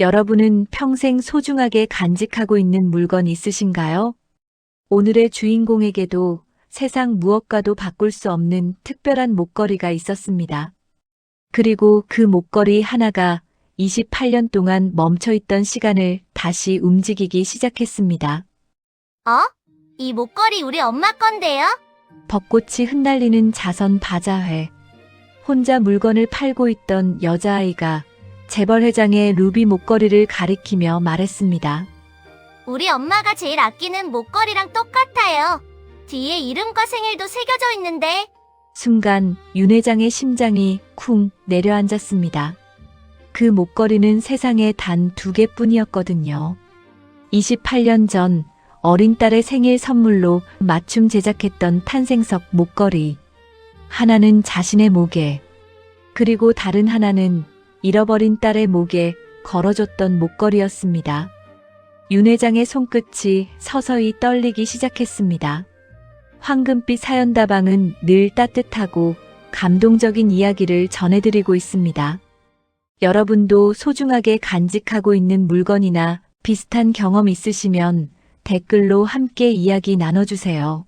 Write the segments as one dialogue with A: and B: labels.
A: 여러분은 평생 소중하게 간직하고 있는 물건 있으신가요? 오늘의 주인공에게도 세상 무엇과도 바꿀 수 없는 특별한 목걸이가 있었습니다. 그리고 그 목걸이 하나가 28년 동안 멈춰있던 시간을 다시 움직이기 시작했습니다.
B: 어? 이 목걸이 우리 엄마 건데요?
A: 벚꽃이 흩날리는 자선 바자회. 혼자 물건을 팔고 있던 여자아이가 재벌 회장의 루비 목걸이를 가리키며 말했습니다.
B: 우리 엄마가 제일 아끼는 목걸이랑 똑같아요. 뒤에 이름과 생일도 새겨져 있는데.
A: 순간 윤 회장의 심장이 쿵 내려앉았습니다. 그 목걸이는 세상에 단 2개뿐이었거든요. 28년 전 어린 딸의 생일 선물로 맞춤 제작했던 탄생석 목걸이. 하나는 자신의 목에, 그리고 다른 하나는 잃어버린 딸의 목에 걸어줬던 목걸이였습니다. 윤 회장의 손끝이 서서히 떨리기 시작했습니다. 황금빛 사연다방은 늘 따뜻하고 감동적인 이야기를 전해드리고 있습니다. 여러분도 소중하게 간직하고 있는 물건이나 비슷한 경험 있으시면 댓글로 함께 이야기 나눠주세요.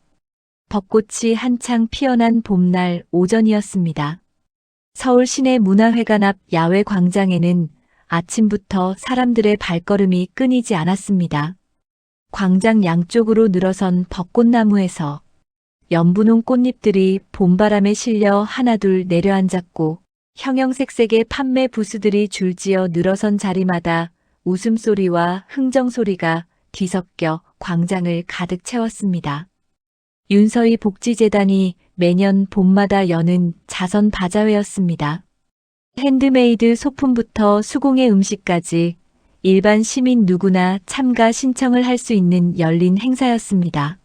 A: 벚꽃이 한창 피어난 봄날 오전이었습니다. 서울 시내 문화회관 앞 야외 광장에는 아침부터 사람들의 발걸음이 끊이지 않았습니다. 광장 양쪽으로 늘어선 벚꽃나무에서 연분홍 꽃잎들이 봄바람에 실려 하나둘 내려앉았고, 형형색색의 판매 부스들이 줄지어 늘어선 자리마다 웃음소리와 흥정소리가 뒤섞여 광장을 가득 채웠습니다. 윤서희 복지재단이 매년 봄마다 여는 자선 바자회였습니다. 핸드메이드 소품부터 수공예 음식까지 일반 시민 누구나 참가 신청을 할 수 있는 열린 행사였습니다.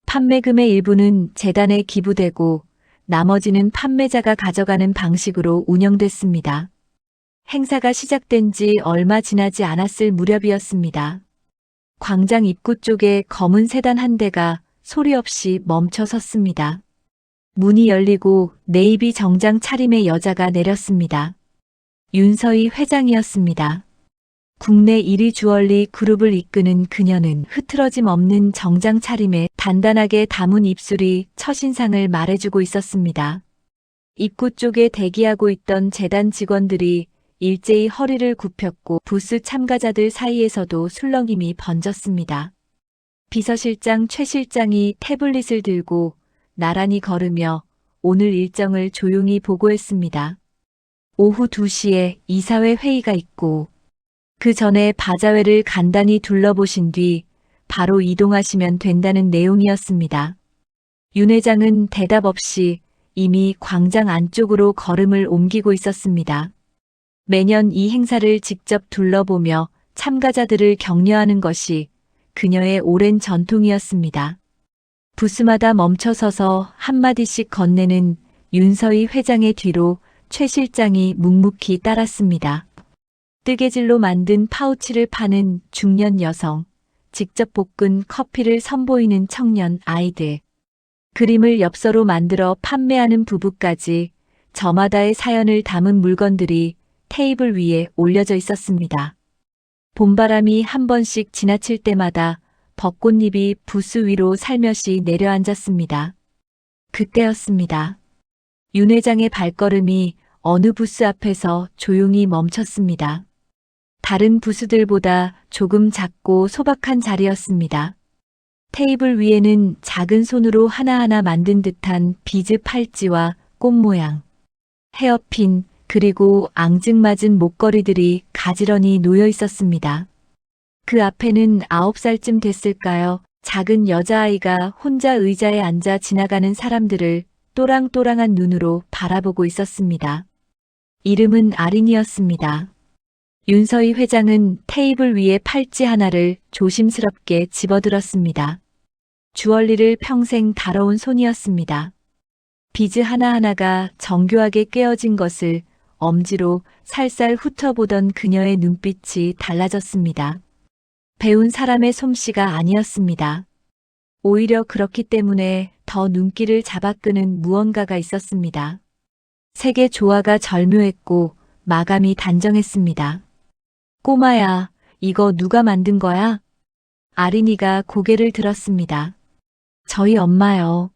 A: 판매금의 일부는 재단에 기부되고 나머지는 판매자가 가져가는 방식으로 운영됐습니다. 행사가 시작된 지 얼마 지나지 않았을 무렵이었습니다. 광장 입구 쪽에 검은 세단 한 대가 소리 없이 멈춰 섰습니다. 문이 열리고 네이비 정장 차림의 여자가 내렸습니다. 윤서희 회장이었습니다. 국내 1위 주얼리 그룹을 이끄는 그녀는 흐트러짐 없는 정장 차림에 단단하게 담은 입술이 첫인상을 말해주고 있었습니다. 입구 쪽에 대기하고 있던 재단 직원들이 일제히 허리를 굽혔고 부스 참가자들 사이에서도 술렁임이 번졌습니다. 비서실장 최 실장이 태블릿을 들고 나란히 걸으며 오늘 일정을 조용히 보고했습니다. 오후 2시에 이사회 회의가 있고, 그 전에 바자회를 간단히 둘러보신 뒤 바로 이동하시면 된다는 내용이었습니다. 윤 회장은 대답 없이 이미 광장 안쪽으로 걸음을 옮기고 있었습니다. 매년 이 행사를 직접 둘러보며 참가자들을 격려하는 것이 그녀의 오랜 전통이었습니다. 부스마다 멈춰서서 한마디씩 건네는 윤서희 회장의 뒤로 최 실장이 묵묵히 따랐습니다. 뜨개질로 만든 파우치를 파는 중년 여성, 직접 볶은 커피를 선보이는 청년 아이들, 그림을 엽서로 만들어 판매하는 부부까지 저마다의 사연을 담은 물건들이 테이블 위에 올려져 있었습니다. 봄바람이 한 번씩 지나칠 때마다 벚꽃잎이 부스 위로 살며시 내려앉았습니다. 그때였습니다. 윤 회장의 발걸음이 어느 부스 앞에서 조용히 멈췄습니다. 다른 부스들보다 조금 작고 소박한 자리였습니다. 테이블 위에는 작은 손으로 하나하나 만든 듯한 비즈 팔찌와 꽃 모양, 헤어핀, 그리고 앙증맞은 목걸이들이 가지런히 놓여 있었습니다. 그 앞에는 9살쯤 됐을까요? 작은 여자아이가 혼자 의자에 앉아 지나가는 사람들을 또랑또랑한 눈으로 바라보고 있었습니다. 이름은 아린이었습니다. 윤서희 회장은 테이블 위에 팔찌 하나를 조심스럽게 집어들었습니다. 주얼리를 평생 다뤄온 손이었습니다. 비즈 하나하나가 정교하게 꿰어진 것을 엄지로 살살 훑어보던 그녀의 눈빛이 달라졌습니다. 배운 사람의 솜씨가 아니었습니다. 오히려 그렇기 때문에 더 눈길을 잡아끄는 무언가가 있었습니다. 색의 조화가 절묘했고 마감이 단정했습니다. 꼬마야, 이거 누가 만든 거야? 아린이가 고개를 들었습니다. 저희 엄마요.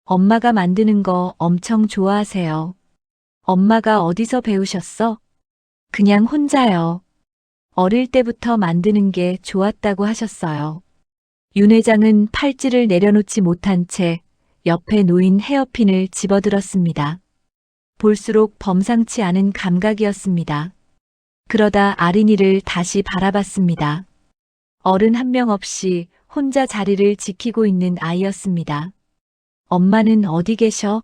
A: 엄마가 만드는 거 엄청 좋아하세요. 엄마가 어디서 배우셨어? 그냥 혼자요. 어릴 때부터 만드는 게 좋았다고 하셨어요. 윤 회장은 팔찌를 내려놓지 못한 채 옆에 놓인 헤어핀을 집어들었습니다. 볼수록 범상치 않은 감각이었습니다. 그러다 아린이를 다시 바라봤습니다. 어른 한 명 없이 혼자 자리를 지키고 있는 아이였습니다. 엄마는 어디 계셔?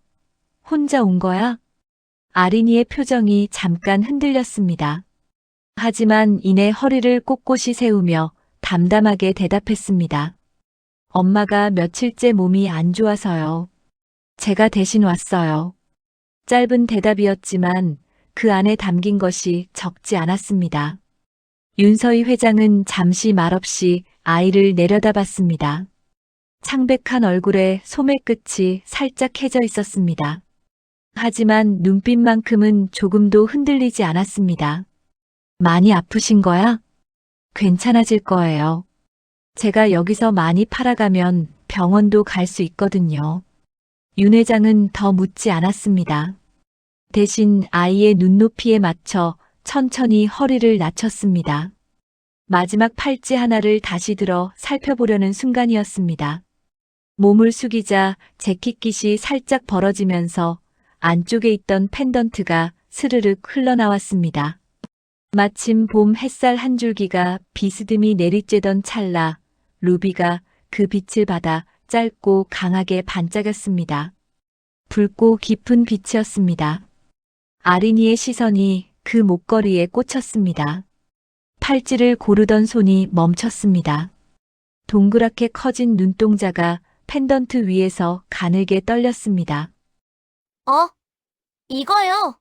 A: 혼자 온 거야? 아린이의 표정이 잠깐 흔들렸습니다. 하지만 이내 허리를 꼿꼿이 세우며 담담하게 대답했습니다. 엄마가 며칠째 몸이 안 좋아서요. 제가 대신 왔어요. 짧은 대답이었지만 그 안에 담긴 것이 적지 않았습니다. 윤서희 회장은 잠시 말없이 아이를 내려다봤습니다. 창백한 얼굴에 소매끝이 살짝 해져 있었습니다. 하지만 눈빛만큼은 조금도 흔들리지 않았습니다. 많이 아프신 거야? 괜찮아질 거예요. 제가 여기서 많이 팔아가면 병원도 갈 수 있거든요. 윤 회장은 더 묻지 않았습니다. 대신 아이의 눈높이에 맞춰 천천히 허리를 낮췄습니다. 마지막 팔찌 하나를 다시 들어 살펴보려는 순간이었습니다. 몸을 숙이자 재킷깃이 살짝 벌어지면서 안쪽에 있던 펜던트가 스르륵 흘러나왔습니다. 마침 봄 햇살 한 줄기가 비스듬히 내리쬐던 찰나 루비가 그 빛을 받아 짧고 강하게 반짝였습니다. 붉고 깊은 빛이었습니다. 아린이의 시선이 그 목걸이에 꽂혔습니다. 팔찌를 고르던 손이 멈췄습니다. 동그랗게 커진 눈동자가 펜던트 위에서 가늘게 떨렸습니다.
B: 이거요.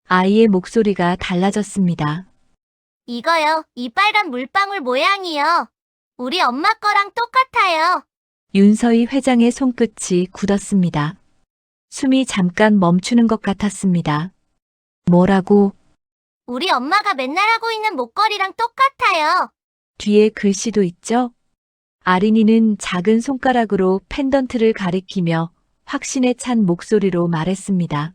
A: 아이의 목소리가 달라졌습니다.
B: 이거요. 이 빨간 물방울 모양이요. 우리 엄마 거랑 똑같아요.
A: 윤서희 회장의 손끝이 굳었습니다. 숨이 잠깐 멈추는 것 같았습니다. 뭐라고?
B: 우리 엄마가 맨날 하고 있는 목걸이랑 똑같아요.
A: 뒤에 글씨도 있죠? 아린이는 작은 손가락으로 펜던트를 가리키며 확신에 찬 목소리로 말했습니다.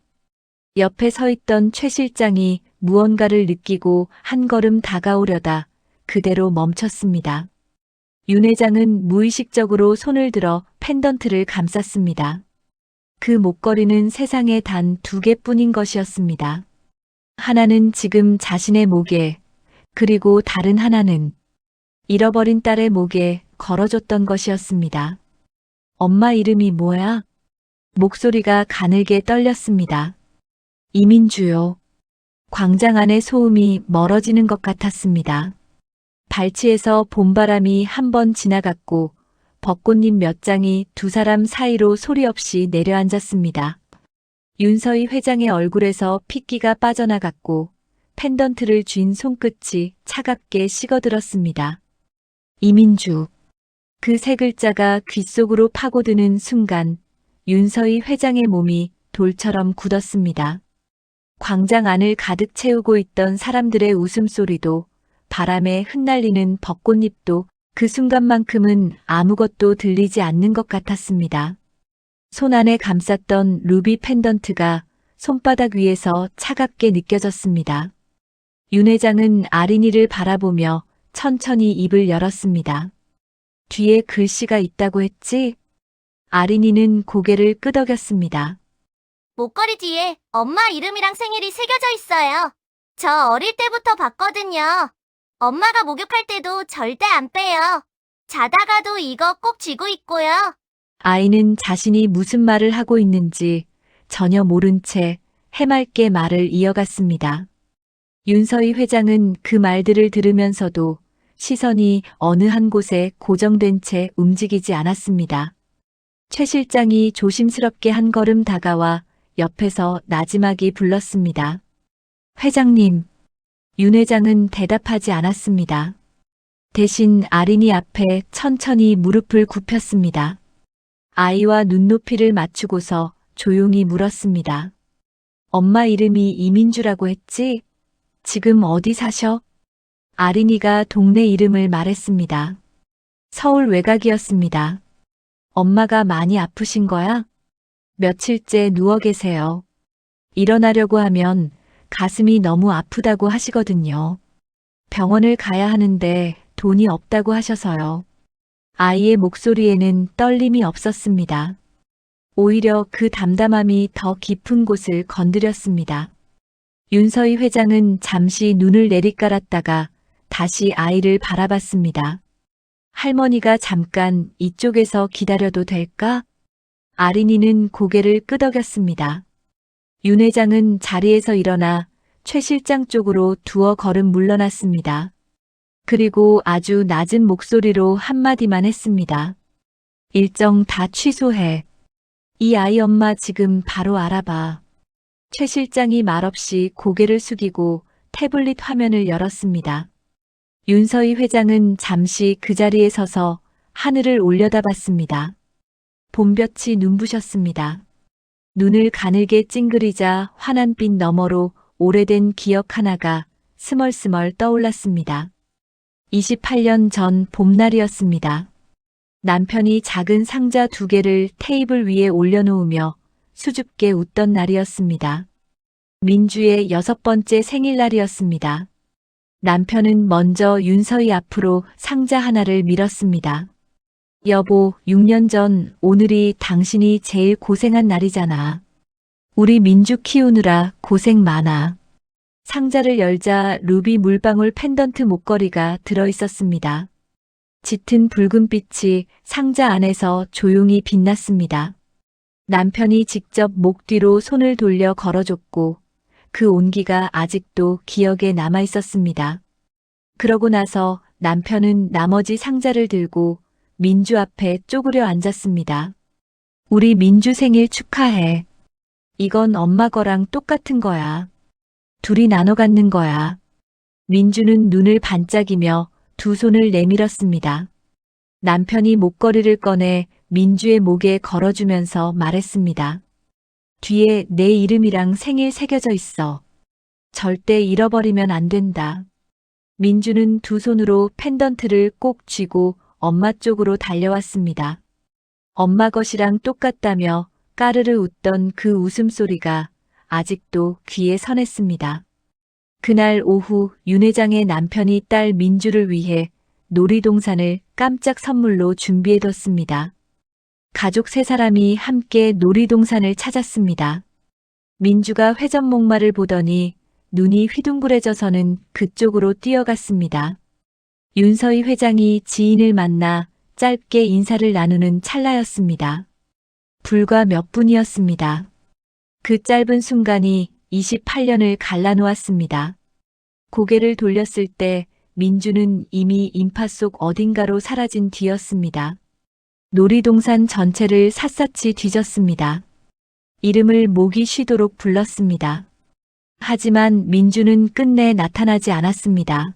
A: 옆에 서 있던 최 실장이 무언가를 느끼고 한 걸음 다가오려다 그대로 멈췄습니다. 윤 회장은 무의식적으로 손을 들어 펜던트를 감쌌습니다. 그 목걸이는 세상에 단 2개뿐인 것이었습니다. 하나는 지금 자신의 목에, 그리고 다른 하나는 잃어버린 딸의 목에 걸어줬던 것이었습니다. 엄마 이름이 뭐야? 목소리가 가늘게 떨렸습니다. 이민주요. 광장 안의 소음이 멀어지는 것 같았습니다. 발치에서 봄바람이 한 번 지나갔고 벚꽃잎 몇 장이 두 사람 사이로 소리 없이 내려앉았습니다. 윤서희 회장의 얼굴에서 핏기가 빠져나갔고 펜던트를 쥔 손끝이 차갑게 식어들었습니다. 이민주. 그 세 글자가 귓속으로 파고드는 순간 윤서희 회장의 몸이 돌처럼 굳었습니다. 광장 안을 가득 채우고 있던 사람들의 웃음소리도 바람에 흩날리는 벚꽃잎도 그 순간만큼은 아무것도 들리지 않는 것 같았습니다. 손 안에 감쌌던 루비 펜던트가 손바닥 위에서 차갑게 느껴졌습니다. 윤 회장은 아린이를 바라보며 천천히 입을 열었습니다. 뒤에 글씨가 있다고 했지? 아린이는 고개를 끄덕였습니다.
B: 목걸이 뒤에 엄마 이름이랑 생일이 새겨져 있어요. 저 어릴 때부터 봤거든요. 엄마가 목욕할 때도 절대 안 빼요. 자다가도 이거 꼭 쥐고 있고요.
A: 아이는 자신이 무슨 말을 하고 있는지 전혀 모른 채 해맑게 말을 이어갔습니다. 윤서희 회장은 그 말들을 들으면서도 시선이 어느 한 곳에 고정된 채 움직이지 않았습니다. 최 실장이 조심스럽게 한 걸음 다가와 옆에서 나지막이 불렀습니다. 회장님. 윤 회장은 대답하지 않았습니다. 대신 아린이 앞에 천천히 무릎을 굽혔습니다. 아이와 눈높이를 맞추고서 조용히 물었습니다. 엄마 이름이 이민주라고 했지? 지금 어디 사셔? 아린이가 동네 이름을 말했습니다. 서울 외곽이었습니다. 엄마가 많이 아프신 거야? 며칠째 누워 계세요. 일어나려고 하면 가슴이 너무 아프다고 하시거든요. 병원을 가야 하는데 돈이 없다고 하셔서요. 아이의 목소리에는 떨림이 없었습니다. 오히려 그 담담함이 더 깊은 곳을 건드렸습니다. 윤서희 회장은 잠시 눈을 내리깔았다가 다시 아이를 바라봤습니다. 할머니가 잠깐 이쪽에서 기다려도 될까? 아린이는 고개를 끄덕였습니다. 윤 회장은 자리에서 일어나 최 실장 쪽으로 두어 걸음 물러났습니다. 그리고 아주 낮은 목소리로 한마디만 했습니다. 일정 다 취소해. 이 아이 엄마 지금 바로 알아봐. 최 실장이 말없이 고개를 숙이고 태블릿 화면을 열었습니다. 윤서희 회장은 잠시 그 자리에 서서 하늘을 올려다봤습니다. 봄볕이 눈부셨습니다. 눈을 가늘게 찡그리자 환한빛 너머로 오래된 기억 하나가 스멀스멀 떠올랐습니다. 28년 전 봄날이었습니다. 남편이 작은 상자 2개를 테이블 위에 올려놓으며 수줍게 웃던 날이었습니다. 민주의 6번째 생일날이었습니다. 남편은 먼저 윤서희 앞으로 상자 하나를 밀었습니다. 여보, 6년 전 오늘이 당신이 제일 고생한 날이잖아. 우리 민주 키우느라 고생 많아. 상자를 열자 루비 물방울 펜던트 목걸이가 들어있었습니다. 짙은 붉은빛이 상자 안에서 조용히 빛났습니다. 남편이 직접 목 뒤로 손을 돌려 걸어줬고 그 온기가 아직도 기억에 남아 있었습니다. 그러고 나서 남편은 나머지 상자를 들고 민주 앞에 쪼그려 앉았습니다. 우리 민주 생일 축하해. 이건 엄마 거랑 똑같은 거야. 둘이 나눠 갖는 거야. 민주는 눈을 반짝이며 두 손을 내밀었습니다. 남편이 목걸이를 꺼내 민주의 목에 걸어주면서 말했습니다. 뒤에 내 이름이랑 생일 새겨져 있어. 절대 잃어버리면 안 된다. 민주는 두 손으로 펜던트를 꼭 쥐고 엄마 쪽으로 달려왔습니다. 엄마 것이랑 똑같다며 까르르 웃던 그 웃음소리가 아직도 귀에 선했습니다. 그날 오후 윤 회장의 남편이 딸 민주를 위해 놀이동산을 깜짝 선물로 준비해뒀습니다. 가족 3사람이 함께 놀이동산을 찾았습니다. 민주가 회전목마를 보더니 눈이 휘둥그레져서는 그쪽으로 뛰어갔습니다. 윤서희 회장이 지인을 만나 짧게 인사를 나누는 찰나였습니다. 불과 몇 분이었습니다. 그 짧은 순간이 28년을 갈라놓았습니다. 고개를 돌렸을 때 민주는 이미 인파 속 어딘가로 사라진 뒤였습니다. 놀이동산 전체를 샅샅이 뒤졌습니다. 이름을 목이 쉬도록 불렀습니다. 하지만 민주는 끝내 나타나지 않았습니다.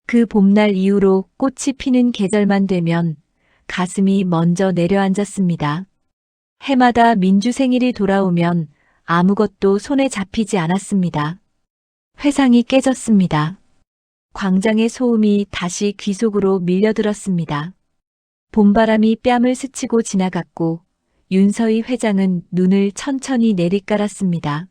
A: 그 봄날 이후로 꽃이 피는 계절만 되면 가슴이 먼저 내려앉았습니다. 해마다 민주 생일이 돌아오면 아무것도 손에 잡히지 않았습니다. 회상이 깨졌습니다. 광장의 소음이 다시 귀 속으로 밀려들었습니다. 봄바람이 뺨을 스치고 지나갔고 윤서희 회장은 눈을 천천히 내리깔았습니다.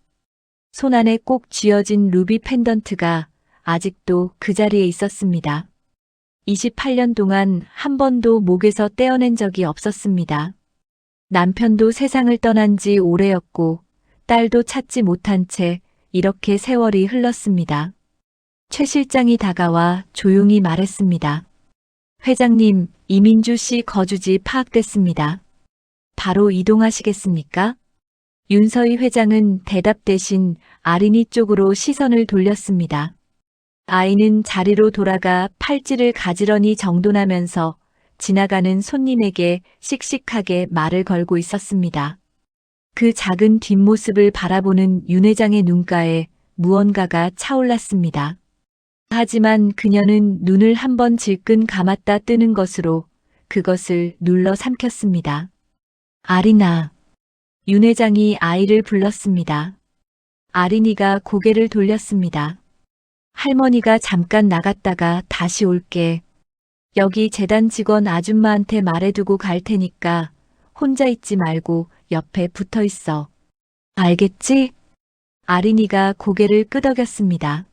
A: 손 안에 꼭 쥐어진 루비 펜던트가 아직도 그 자리에 있었습니다. 28년 동안 한 번도 목에서 떼어낸 적이 없었습니다. 남편도 세상을 떠난 지 오래였고 딸도 찾지 못한 채 이렇게 세월이 흘렀습니다. 최 실장이 다가와 조용히 말했습니다. 회장님, 이민주 씨 거주지 파악됐습니다. 바로 이동하시겠습니까? 윤서희 회장은 대답 대신 아린이 쪽으로 시선을 돌렸습니다. 아이는 자리로 돌아가 팔찌를 가지런히 정돈하면서 지나가는 손님에게 씩씩하게 말을 걸고 있었습니다. 그 작은 뒷모습을 바라보는 윤 회장의 눈가에 무언가가 차올랐습니다. 하지만 그녀는 눈을 한번 질끈 감았다 뜨는 것으로 그것을 눌러 삼켰습니다. 아린아. 윤 회장이 아이를 불렀습니다. 아린이가 고개를 돌렸습니다. 할머니가 잠깐 나갔다가 다시 올게. 여기 재단 직원 아줌마한테 말해두고 갈 테니까 혼자 있지 말고 옆에 붙어 있어. 알겠지? 아린이가 고개를 끄덕였습니다.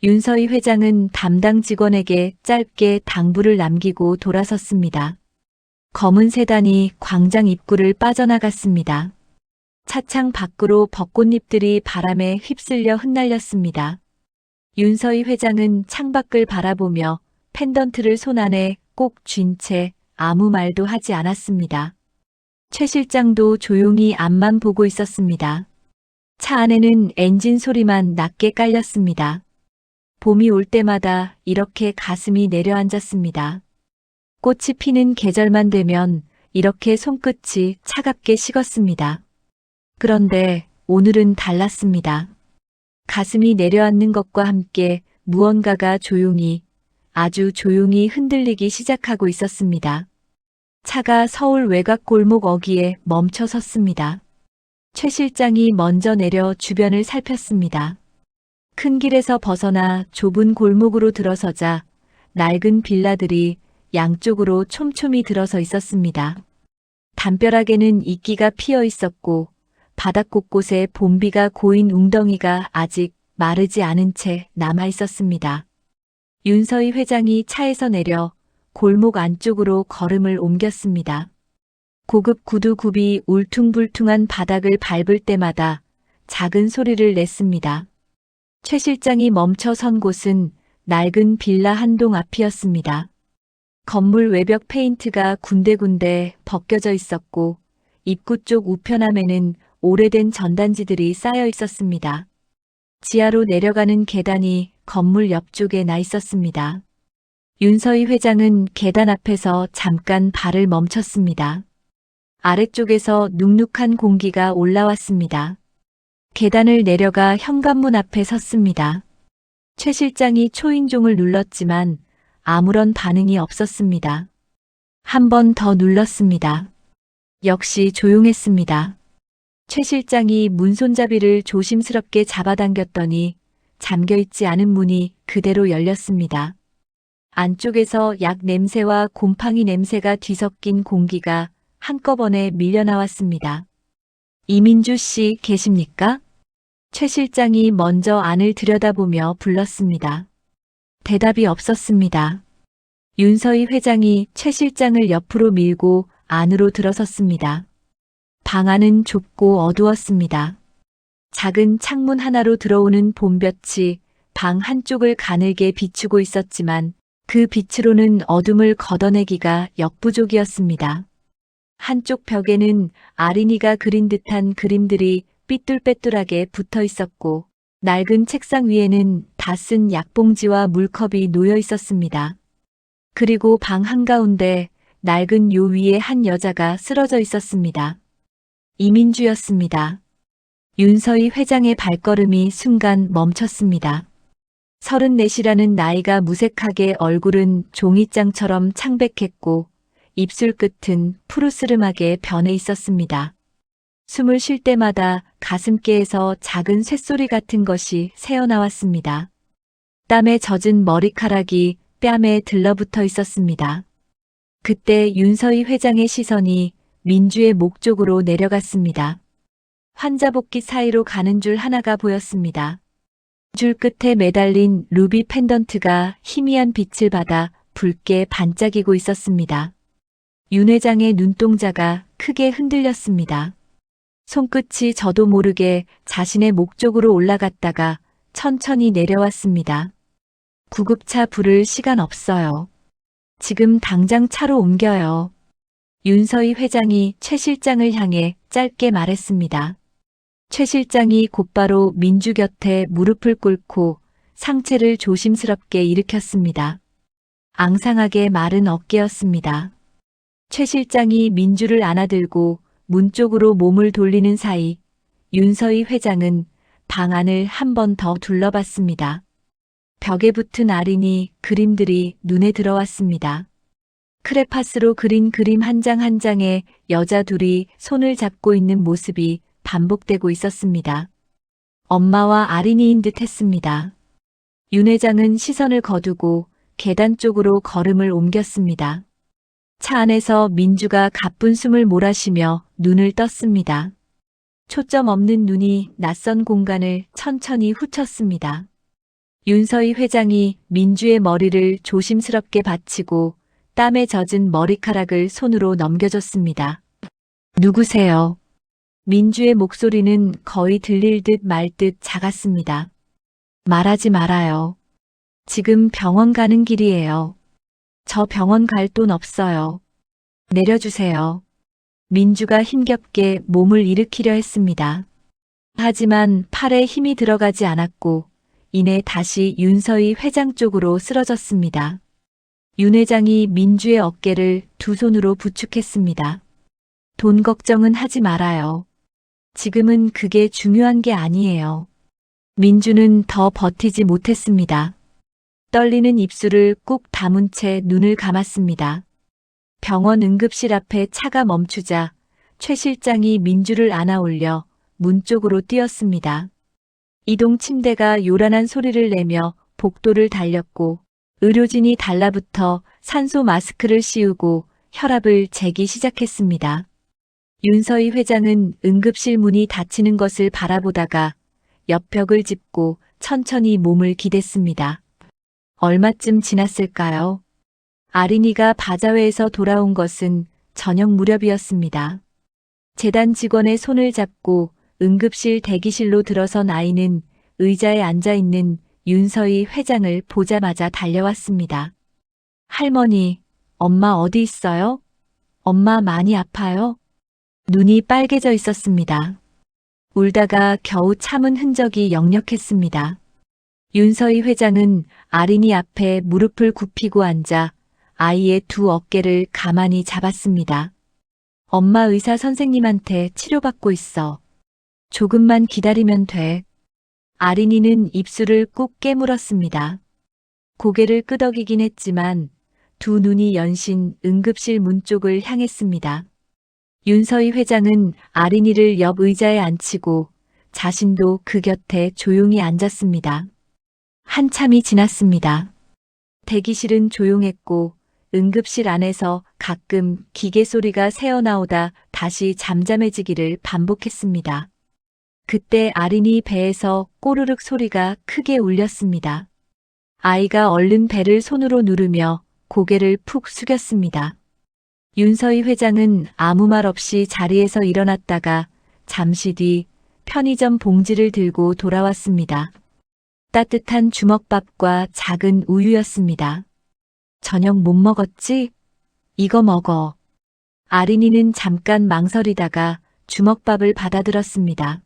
A: 윤서희 회장은 담당 직원에게 짧게 당부를 남기고 돌아섰습니다. 검은 세단이 광장 입구를 빠져나갔습니다. 차창 밖으로 벚꽃잎들이 바람에 휩쓸려 흩날렸습니다. 윤서희 회장은 창밖을 바라보며 펜던트를 손 안에 꼭 쥔 채 아무 말도 하지 않았습니다. 최 실장도 조용히 앞만 보고 있었습니다. 차 안에는 엔진 소리만 낮게 깔렸습니다. 봄이 올 때마다 이렇게 가슴이 내려앉았습니다. 꽃이 피는 계절만 되면 이렇게 손끝이 차갑게 식었습니다. 그런데 오늘은 달랐습니다. 가슴이 내려앉는 것과 함께 무언가가 조용히, 아주 조용히 흔들리기 시작하고 있었습니다. 차가 서울 외곽 골목 어귀에 멈춰 섰습니다. 최 실장이 먼저 내려 주변을 살폈습니다. 큰 길에서 벗어나 좁은 골목으로 들어서자 낡은 빌라들이 양쪽으로 촘촘히 들어서 있었습니다. 담벼락에는 이끼가 피어 있었고 바닥 곳곳에 봄비가 고인 웅덩이가 아직 마르지 않은 채 남아 있었습니다. 윤서희 회장이 차에서 내려 골목 안쪽으로 걸음을 옮겼습니다. 고급 구두굽이 울퉁불퉁한 바닥을 밟을 때마다 작은 소리를 냈습니다. 최 실장이 멈춰 선 곳은 낡은 빌라 한 동 앞이었습니다. 건물 외벽 페인트가 군데군데 벗겨져 있었고 입구 쪽 우편함에는 오래된 전단지들이 쌓여 있었습니다. 지하로 내려가는 계단이 건물 옆쪽에 나 있었습니다. 윤서희 회장은 계단 앞에서 잠깐 발을 멈췄습니다. 아래쪽에서 눅눅한 공기가 올라왔습니다. 계단을 내려가 현관문 앞에 섰습니다. 최 실장이 초인종을 눌렀지만 아무런 반응이 없었습니다. 한 번 더 눌렀습니다. 역시 조용했습니다. 최 실장이 문손잡이를 조심스럽게 잡아당겼더니 잠겨있지 않은 문이 그대로 열렸습니다. 안쪽에서 약 냄새와 곰팡이 냄새가 뒤섞인 공기가 한꺼번에 밀려나왔습니다. 이민주 씨 계십니까? 최 실장이 먼저 안을 들여다보며 불렀습니다. 대답이 없었습니다. 윤서희 회장이 최 실장을 옆으로 밀고 안으로 들어섰습니다. 방 안은 좁고 어두웠습니다. 작은 창문 하나로 들어오는 봄볕이 방 한쪽을 가늘게 비추고 있었지만 그 빛으로는 어둠을 걷어내기가 역부족이었습니다. 한쪽 벽에는 아린이가 그린 듯한 그림들이 삐뚤빼뚤하게 붙어 있었고 낡은 책상 위에는 다 쓴 약봉지와 물컵이 놓여 있었습니다. 그리고 방 한가운데 낡은 요 위에 한 여자가 쓰러져 있었습니다. 이민주였습니다. 윤서희 회장의 발걸음이 순간 멈췄습니다. 34이라는 나이가 무색하게 얼굴은 종이장처럼 창백했고 입술 끝은 푸르스름하게 변해 있었습니다. 숨을 쉴 때마다 가슴께에서 작은 쇳소리 같은 것이 새어나왔습니다. 땀에 젖은 머리카락이 뺨에 들러붙어 있었습니다. 그때 윤서희 회장의 시선이 민주의 목 쪽으로 내려갔습니다. 환자복귀 사이로 가는 줄 하나가 보였습니다. 줄 끝에 매달린 루비 펜던트가 희미한 빛을 받아 붉게 반짝이고 있었습니다. 윤 회장의 눈동자가 크게 흔들렸습니다. 손끝이 저도 모르게 자신의 목 쪽으로 올라갔다가 천천히 내려왔습니다. 구급차 부를 시간 없어요. 지금 당장 차로 옮겨요. 윤서희 회장이 최 실장을 향해 짧게 말했습니다. 최 실장이 곧바로 민주 곁에 무릎을 꿇고 상체를 조심스럽게 일으켰습니다. 앙상하게 마른 어깨였습니다. 최 실장이 민주를 안아들고 문 쪽으로 몸을 돌리는 사이 윤서희 회장은 방 안을 한 번 더 둘러봤습니다. 벽에 붙은 아린이 그림들이 눈에 들어왔습니다. 크레파스로 그린 그림 한 장 한 장에 여자 둘이 손을 잡고 있는 모습이 반복되고 있었습니다. 엄마와 아린이인 듯 했습니다. 윤 회장은 시선을 거두고 계단 쪽으로 걸음을 옮겼습니다. 차 안에서 민주가 가쁜 숨을 몰아쉬며 눈을 떴습니다. 초점 없는 눈이 낯선 공간을 천천히 훑었습니다. 윤서희 회장이 민주의 머리를 조심스럽게 받치고 땀에 젖은 머리카락을 손으로 넘겨줬습니다. 누구세요? 민주의 목소리는 거의 들릴 듯 말 듯 작았습니다. 말하지 말아요. 지금 병원 가는 길이에요. 저 병원 갈 돈 없어요. 내려주세요. 민주가 힘겹게 몸을 일으키려 했습니다. 하지만 팔에 힘이 들어가지 않았고 이내 다시 윤서희 회장 쪽으로 쓰러졌습니다. 윤 회장이 민주의 어깨를 두 손으로 부축했습니다. 돈 걱정은 하지 말아요. 지금은 그게 중요한 게 아니에요. 민주는 더 버티지 못했습니다. 떨리는 입술을 꾹 다문 채 눈을 감았습니다. 병원 응급실 앞에 차가 멈추자 최 실장이 민주를 안아 올려 문 쪽으로 뛰었습니다. 이동 침대가 요란한 소리를 내며 복도를 달렸고 의료진이 달라붙어 산소 마스크를 씌우고 혈압을 재기 시작했습니다. 윤서희 회장은 응급실 문이 닫히는 것을 바라보다가 옆벽을 짚고 천천히 몸을 기댔습니다. 얼마쯤 지났을까요? 아린이가 바자회에서 돌아온 것은 저녁 무렵이었습니다. 재단 직원의 손을 잡고 응급실 대기실로 들어선 아이는 의자에 앉아 있는 윤서희 회장을 보자마자 달려왔습니다. 할머니, 엄마 어디 있어요? 엄마 많이 아파요? 눈이 빨개져 있었습니다. 울다가 겨우 참은 흔적이 역력했습니다. 윤서희 회장은 아린이 앞에 무릎을 굽히고 앉아 아이의 두 어깨를 가만히 잡았습니다. 엄마 의사 선생님한테 치료받고 있어. 조금만 기다리면 돼. 아린이는 입술을 꾹 깨물었습니다. 고개를 끄덕이긴 했지만 두 눈이 연신 응급실 문 쪽을 향했습니다. 윤서희 회장은 아린이를 옆 의자에 앉히고 자신도 그 곁에 조용히 앉았습니다. 한참이 지났습니다. 대기실은 조용했고 응급실 안에서 가끔 기계 소리가 새어나오다 다시 잠잠해지기를 반복했습니다. 그때 아린이 배에서 꼬르륵 소리가 크게 울렸습니다. 아이가 얼른 배를 손으로 누르며 고개를 푹 숙였습니다. 윤서희 회장은 아무 말 없이 자리에서 일어났다가 잠시 뒤 편의점 봉지를 들고 돌아왔습니다. 따뜻한 주먹밥과 작은 우유였습니다. 저녁 못 먹었지? 이거 먹어. 아린이는 잠깐 망설이다가 주먹밥을 받아들었습니다.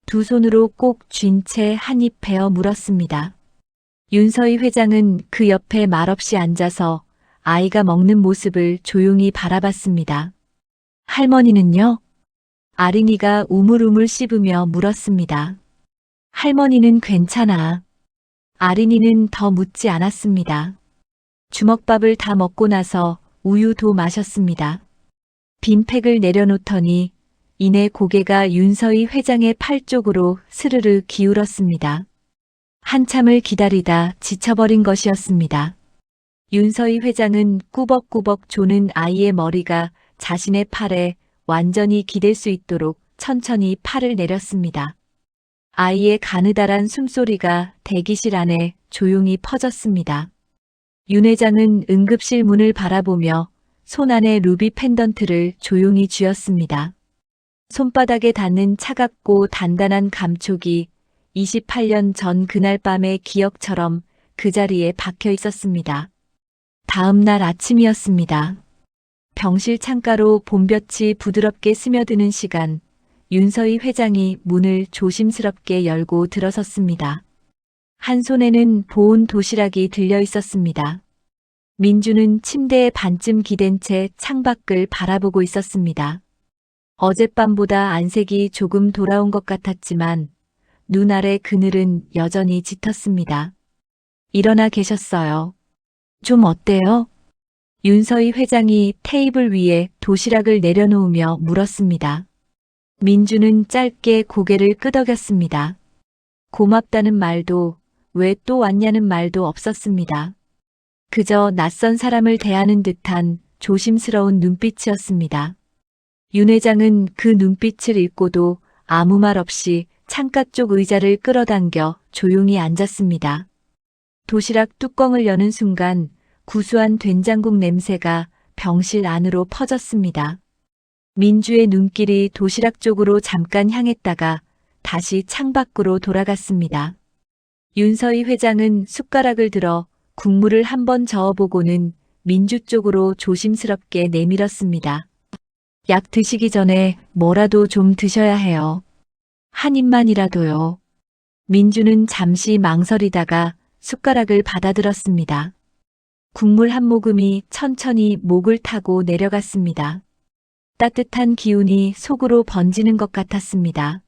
A: 두 손으로 꼭 쥔 채 한 입 베어 물었습니다. 윤서희 회장은 그 옆에 말없이 앉아서 아이가 먹는 모습을 조용히 바라봤습니다. 할머니는요? 아린이가 우물우물 씹으며 물었습니다. 할머니는 괜찮아. 아린이는 더 묻지 않았습니다. 주먹밥을 다 먹고 나서 우유도 마셨습니다. 빈팩을 내려놓더니 이내 고개가 윤서희 회장의 팔 쪽으로 스르르 기울었습니다. 한참을 기다리다 지쳐버린 것이었습니다. 윤서희 회장은 꾸벅꾸벅 조는 아이의 머리가 자신의 팔에 완전히 기댈 수 있도록 천천히 팔을 내렸습니다. 아이의 가느다란 숨소리가 대기실 안에 조용히 퍼졌습니다. 윤 회장은 응급실 문을 바라보며 손 안의 루비 펜던트를 조용히 쥐었습니다. 손바닥에 닿는 차갑고 단단한 감촉이 28년 전 그날 밤의 기억처럼 그 자리에 박혀 있었습니다. 다음 날 아침이었습니다. 병실 창가로 봄볕이 부드럽게 스며드는 시간, 윤서희 회장이 문을 조심스럽게 열고 들어섰습니다. 한 손에는 보온 도시락이 들려 있었습니다. 민주는 침대에 반쯤 기댄 채 창밖을 바라보고 있었습니다. 어젯밤보다 안색이 조금 돌아온 것 같았지만 눈 아래 그늘은 여전히 짙었습니다. 일어나 계셨어요. 좀 어때요? 윤서희 회장이 테이블 위에 도시락을 내려놓으며 물었습니다. 민주는 짧게 고개를 끄덕였습니다. 고맙다는 말도 왜 또 왔냐는 말도 없었습니다. 그저 낯선 사람을 대하는 듯한 조심스러운 눈빛이었습니다. 윤 회장은 그 눈빛을 읽고도 아무 말 없이 창가 쪽 의자를 끌어당겨 조용히 앉았습니다. 도시락 뚜껑을 여는 순간 구수한 된장국 냄새가 병실 안으로 퍼졌습니다. 민주의 눈길이 도시락 쪽으로 잠깐 향했다가 다시 창밖으로 돌아갔습니다. 윤서희 회장은 숟가락을 들어 국물을 한번 저어보고는 민주 쪽으로 조심스럽게 내밀었습니다. 약 드시기 전에 뭐라도 좀 드셔야 해요. 한 입만이라도요. 민주는 잠시 망설이다가 숟가락을 받아들었습니다. 국물 한 모금이 천천히 목을 타고 내려갔습니다. 따뜻한 기운이 속으로 번지는 것 같았습니다.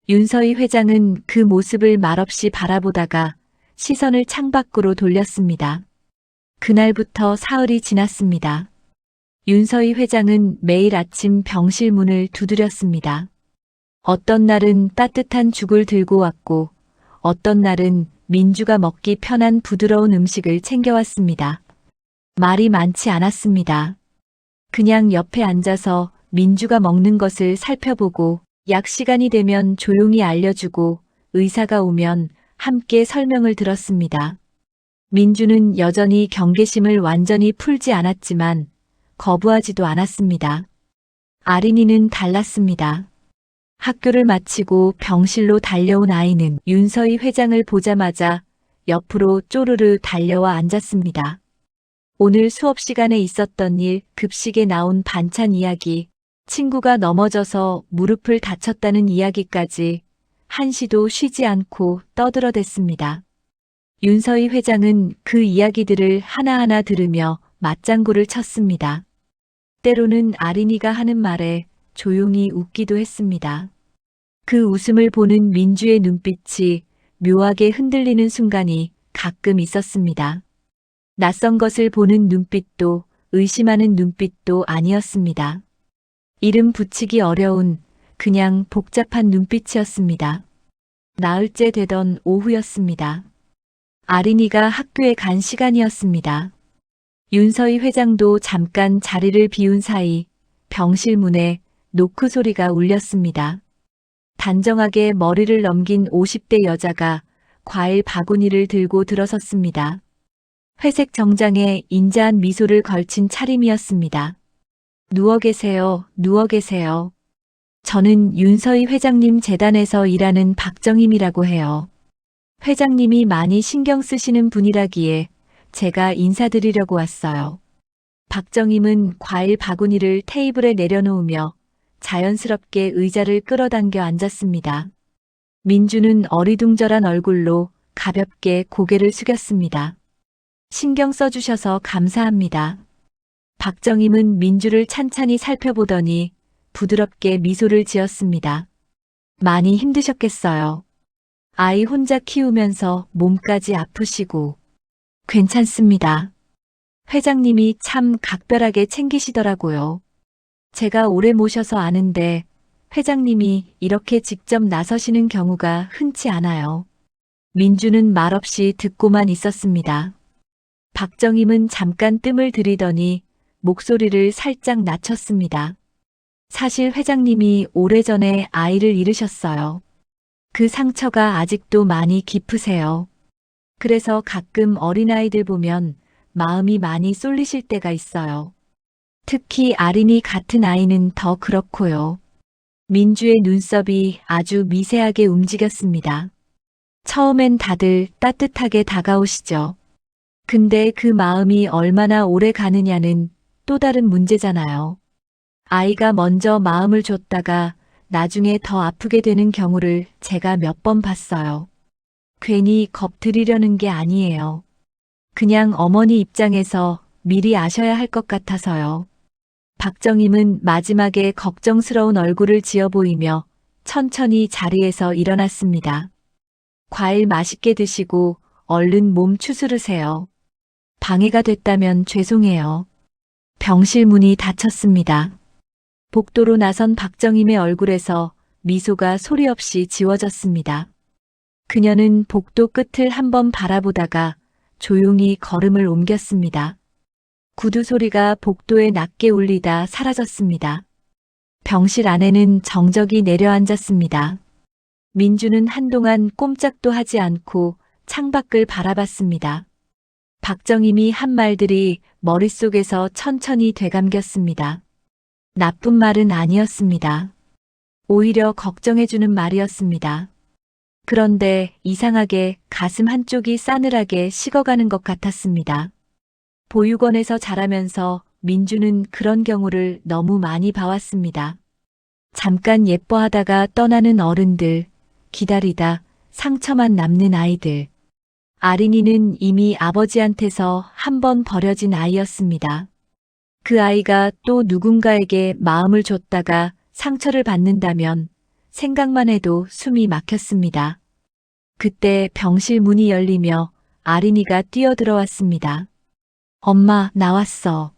A: 윤서희 회장은 그 모습을 말없이 바라보다가 시선을 창밖으로 돌렸습니다. 그날부터 사흘이 지났습니다. 윤서희 회장은 매일 아침 병실 문을 두드렸습니다. 어떤 날은 따뜻한 죽을 들고 왔고 어떤 날은 민주가 먹기 편한 부드러운 음식을 챙겨왔습니다. 말이 많지 않았습니다. 그냥 옆에 앉아서 민주가 먹는 것을 살펴보고 약 시간이 되면 조용히 알려주고 의사가 오면 함께 설명을 들었습니다. 민주는 여전히 경계심을 완전히 풀지 않았지만 거부하지도 않았습니다. 아린이는 달랐습니다. 학교를 마치고 병실로 달려온 아이는 윤서희 회장을 보자마자 옆으로 쪼르르 달려와 앉았습니다. 오늘 수업 시간에 있었던 일, 급식에 나온 반찬 이야기, 친구가 넘어져서 무릎을 다쳤다는 이야기까지 한시도 쉬지 않고 떠들어댔습니다. 윤서희 회장은 그 이야기들을 하나하나 들으며 맞장구를 쳤습니다. 때로는 아린이가 하는 말에 조용히 웃기도 했습니다. 그 웃음을 보는 민주의 눈빛이 묘하게 흔들리는 순간이 가끔 있었습니다. 낯선 것을 보는 눈빛도 의심하는 눈빛도 아니었습니다. 이름 붙이기 어려운 그냥 복잡한 눈빛이었습니다. 나흘째 되던 오후였습니다. 아린이가 학교에 간 시간이었습니다. 윤서희 회장도 잠깐 자리를 비운 사이 병실 문에 노크 소리가 울렸습니다. 단정하게 머리를 넘긴 50대 여자가 과일 바구니를 들고 들어섰습니다. 회색 정장에 인자한 미소를 걸친 차림이었습니다. 누워 계세요, 누워 계세요. 저는 윤서희 회장님 재단에서 일하는 박정임이라고 해요. 회장님이 많이 신경 쓰시는 분이라기에 제가 인사드리려고 왔어요. 박정임은 과일 바구니를 테이블에 내려놓으며 자연스럽게 의자를 끌어당겨 앉았습니다. 민주는 어리둥절한 얼굴로 가볍게 고개를 숙였습니다. 신경 써주셔서 감사합니다. 박정임은 민주를 찬찬히 살펴보더니 부드럽게 미소를 지었습니다. 많이 힘드셨겠어요. 아이 혼자 키우면서 몸까지 아프시고. 괜찮습니다. 회장님이 참 각별하게 챙기시더라고요. 제가 오래 모셔서 아는데 회장님이 이렇게 직접 나서시는 경우가 흔치 않아요. 민주는 말없이 듣고만 있었습니다. 박정임은 잠깐 뜸을 들이더니 목소리를 살짝 낮췄습니다. 사실 회장님이 오래전에 아이를 잃으셨어요. 그 상처가 아직도 많이 깊으세요. 그래서 가끔 어린아이들 보면 마음이 많이 쏠리실 때가 있어요. 특히 아린이 같은 아이는 더 그렇고요. 민주의 눈썹이 아주 미세하게 움직였습니다. 처음엔 다들 따뜻하게 다가오시죠. 근데 그 마음이 얼마나 오래 가느냐는 또 다른 문제잖아요. 아이가 먼저 마음을 줬다가 나중에 더 아프게 되는 경우를 제가 몇 번 봤어요. 괜히 겁들이려는 게 아니에요. 그냥 어머니 입장에서 미리 아셔야 할 것 같아서요. 박정임은 마지막에 걱정스러운 얼굴을 지어 보이며 천천히 자리에서 일어났습니다. 과일 맛있게 드시고 얼른 몸 추스르세요. 방해가 됐다면 죄송해요. 병실 문이 닫혔습니다. 복도로 나선 박정임의 얼굴에서 미소가 소리 없이 지워졌습니다. 그녀는 복도 끝을 한번 바라보다가 조용히 걸음을 옮겼습니다. 구두 소리가 복도에 낮게 울리다 사라졌습니다. 병실 안에는 정적이 내려앉았습니다. 민주는 한동안 꼼짝도 하지 않고 창밖을 바라봤습니다. 박정임이 한 말들이 머릿속에서 천천히 되감겼습니다. 나쁜 말은 아니었습니다. 오히려 걱정해주는 말이었습니다. 그런데 이상하게 가슴 한쪽이 싸늘하게 식어가는 것 같았습니다. 보육원에서 자라면서 민주는 그런 경우를 너무 많이 봐왔습니다. 잠깐 예뻐하다가 떠나는 어른들, 기다리다 상처만 남는 아이들. 아린이는 이미 아버지한테서 한 번 버려진 아이였습니다. 그 아이가 또 누군가에게 마음을 줬다가 상처를 받는다면 생각만 해도 숨이 막혔습니다. 그때 병실 문이 열리며 아린이가 뛰어들어왔습니다. 엄마, 나왔어.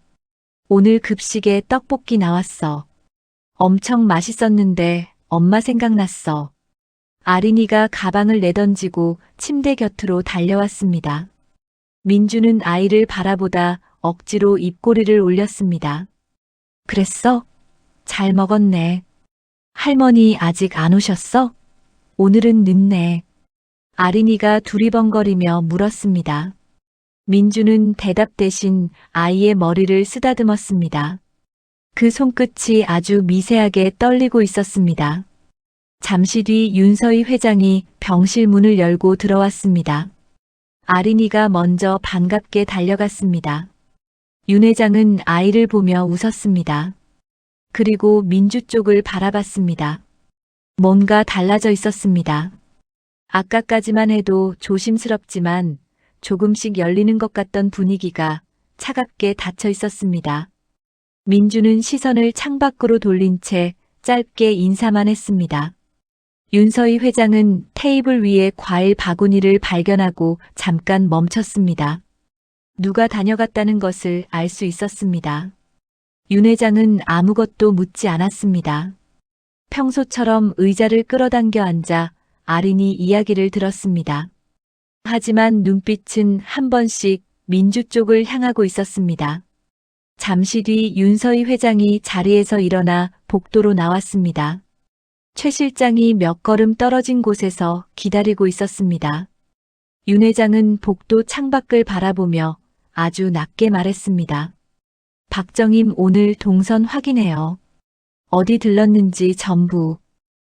A: 오늘 급식에 떡볶이 나왔어. 엄청 맛있었는데 엄마 생각났어. 아린이가 가방을 내던지고 침대 곁으로 달려왔습니다. 민주는 아이를 바라보다 억지로 입꼬리를 올렸습니다. 그랬어? 잘 먹었네. 할머니 아직 안 오셨어? 오늘은 늦네. 아린이가 두리번거리며 물었습니다. 민주는 대답 대신 아이의 머리를 쓰다듬었습니다. 그 손끝이 아주 미세하게 떨리고 있었습니다. 잠시 뒤 윤서희 회장이 병실 문을 열고 들어왔습니다. 아린이가 먼저 반갑게 달려갔습니다. 윤 회장은 아이를 보며 웃었습니다. 그리고 민주 쪽을 바라봤습니다. 뭔가 달라져 있었습니다. 아까까지만 해도 조심스럽지만 조금씩 열리는 것 같던 분위기가 차갑게 닫혀 있었습니다. 민주는 시선을 창밖으로 돌린 채 짧게 인사만 했습니다. 윤서희 회장은 테이블 위에 과일 바구니를 발견하고 잠깐 멈췄습니다. 누가 다녀갔다는 것을 알 수 있었습니다. 윤 회장은 아무것도 묻지 않았습니다. 평소처럼 의자를 끌어당겨 앉아 아린이 이야기를 들었습니다. 하지만 눈빛은 한 번씩 민주 쪽을 향하고 있었습니다. 잠시 뒤 윤서희 회장이 자리에서 일어나 복도로 나왔습니다. 최 실장이 몇 걸음 떨어진 곳에서 기다리고 있었습니다. 윤 회장은 복도 창밖을 바라보며 아주 낮게 말했습니다. 박정임 오늘 동선 확인해요. 어디 들렀는지 전부.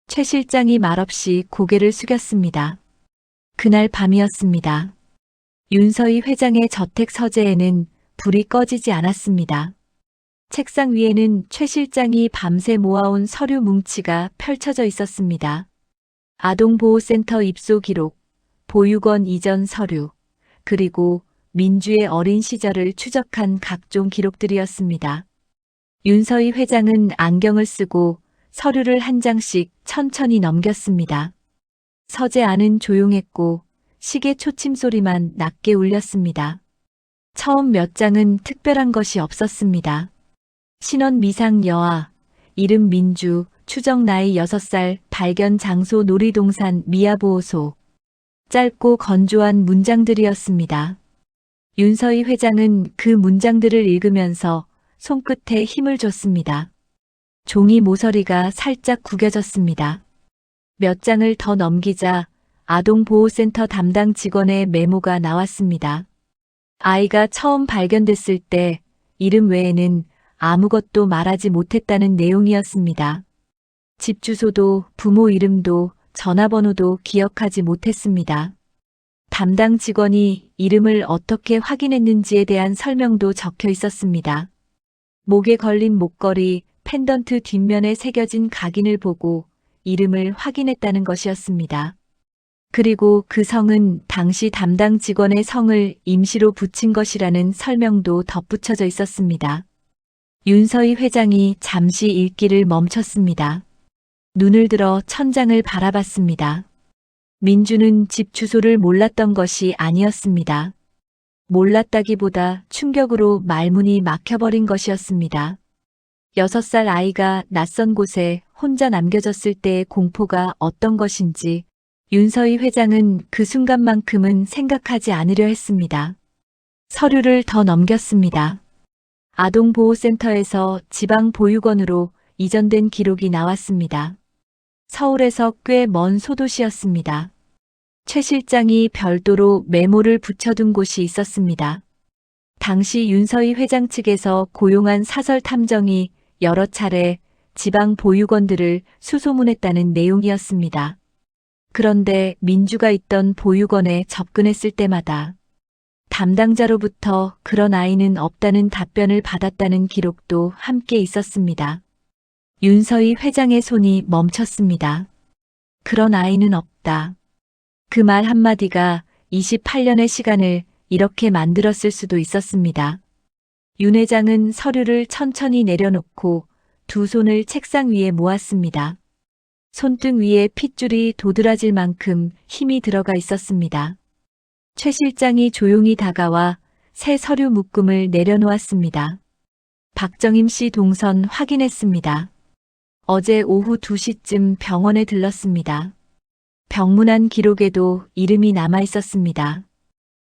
A: 최 실장이 말없이 고개를 숙였습니다. 그날 밤이었습니다. 윤서희 회장의 저택 서재에는 불이 꺼지지 않았습니다. 책상 위에는 최 실장이 밤새 모아온 서류 뭉치가 펼쳐져 있었습니다. 아동보호센터 입소 기록, 보육원 이전 서류, 그리고 민주의 어린 시절을 추적한 각종 기록들이었습니다. 윤서희 회장은 안경을 쓰고 서류를 한 장씩 천천히 넘겼습니다. 서재 안은 조용했고 시계 초침 소리만 낮게 울렸습니다. 처음 몇 장은 특별한 것이 없었습니다. 신원 미상 여아, 이름 민주, 추정 나이 6살, 발견 장소 놀이동산 미아보호소. 짧고 건조한 문장들이었습니다. 윤서희 회장은 그 문장들을 읽으면서 손끝에 힘을 줬습니다. 종이 모서리가 살짝 구겨졌습니다. 몇 장을 더 넘기자 아동보호센터 담당 직원의 메모가 나왔습니다. 아이가 처음 발견됐을 때 이름 외에는 아무것도 말하지 못했다는 내용이었습니다. 집 주소도 부모 이름도 전화번호도 기억하지 못했습니다. 담당 직원이 이름을 어떻게 확인했는지에 대한 설명도 적혀 있었습니다. 목에 걸린 목걸이, 펜던트 뒷면에 새겨진 각인을 보고 이름을 확인했다는 것이었습니다. 그리고 그 성은 당시 담당 직원의 성을 임시로 붙인 것이라는 설명도 덧붙여져 있었습니다. 윤서희 회장이 잠시 읽기를 멈췄습니다. 눈을 들어 천장을 바라봤습니다. 민주는 집 주소를 몰랐던 것이 아니었습니다. 몰랐다기보다 충격으로 말문이 막혀버린 것이었습니다. 6살 아이가 낯선 곳에 혼자 남겨졌을 때의 공포가 어떤 것인지 윤서희 회장은 그 순간만큼은 생각하지 않으려 했습니다. 서류를 더 넘겼습니다. 아동보호센터에서 지방보육원으로 이전된 기록이 나왔습니다. 서울에서 꽤 먼 소도시였습니다. 최 실장이 별도로 메모를 붙여둔 곳이 있었습니다. 당시 윤서희 회장 측에서 고용한 사설 탐정이 여러 차례 지방 보육원들을 수소문했다는 내용이었습니다. 그런데 민주가 있던 보육원에 접근했을 때마다 담당자로부터 그런 아이는 없다는 답변을 받았다는 기록도 함께 있었습니다. 윤서희 회장의 손이 멈췄습니다. 그런 아이는 없다. 그 말 한마디가 28년의 시간을 이렇게 만들었을 수도 있었습니다. 윤 회장은 서류를 천천히 내려놓고 두 손을 책상 위에 모았습니다. 손등 위에 핏줄이 도드라질 만큼 힘이 들어가 있었습니다. 최 실장이 조용히 다가와 새 서류 묶음을 내려놓았습니다. 박정임 씨 동선 확인했습니다. 어제 오후 2시쯤 병원에 들렀습니다. 병문안 기록에도 이름이 남아 있었습니다.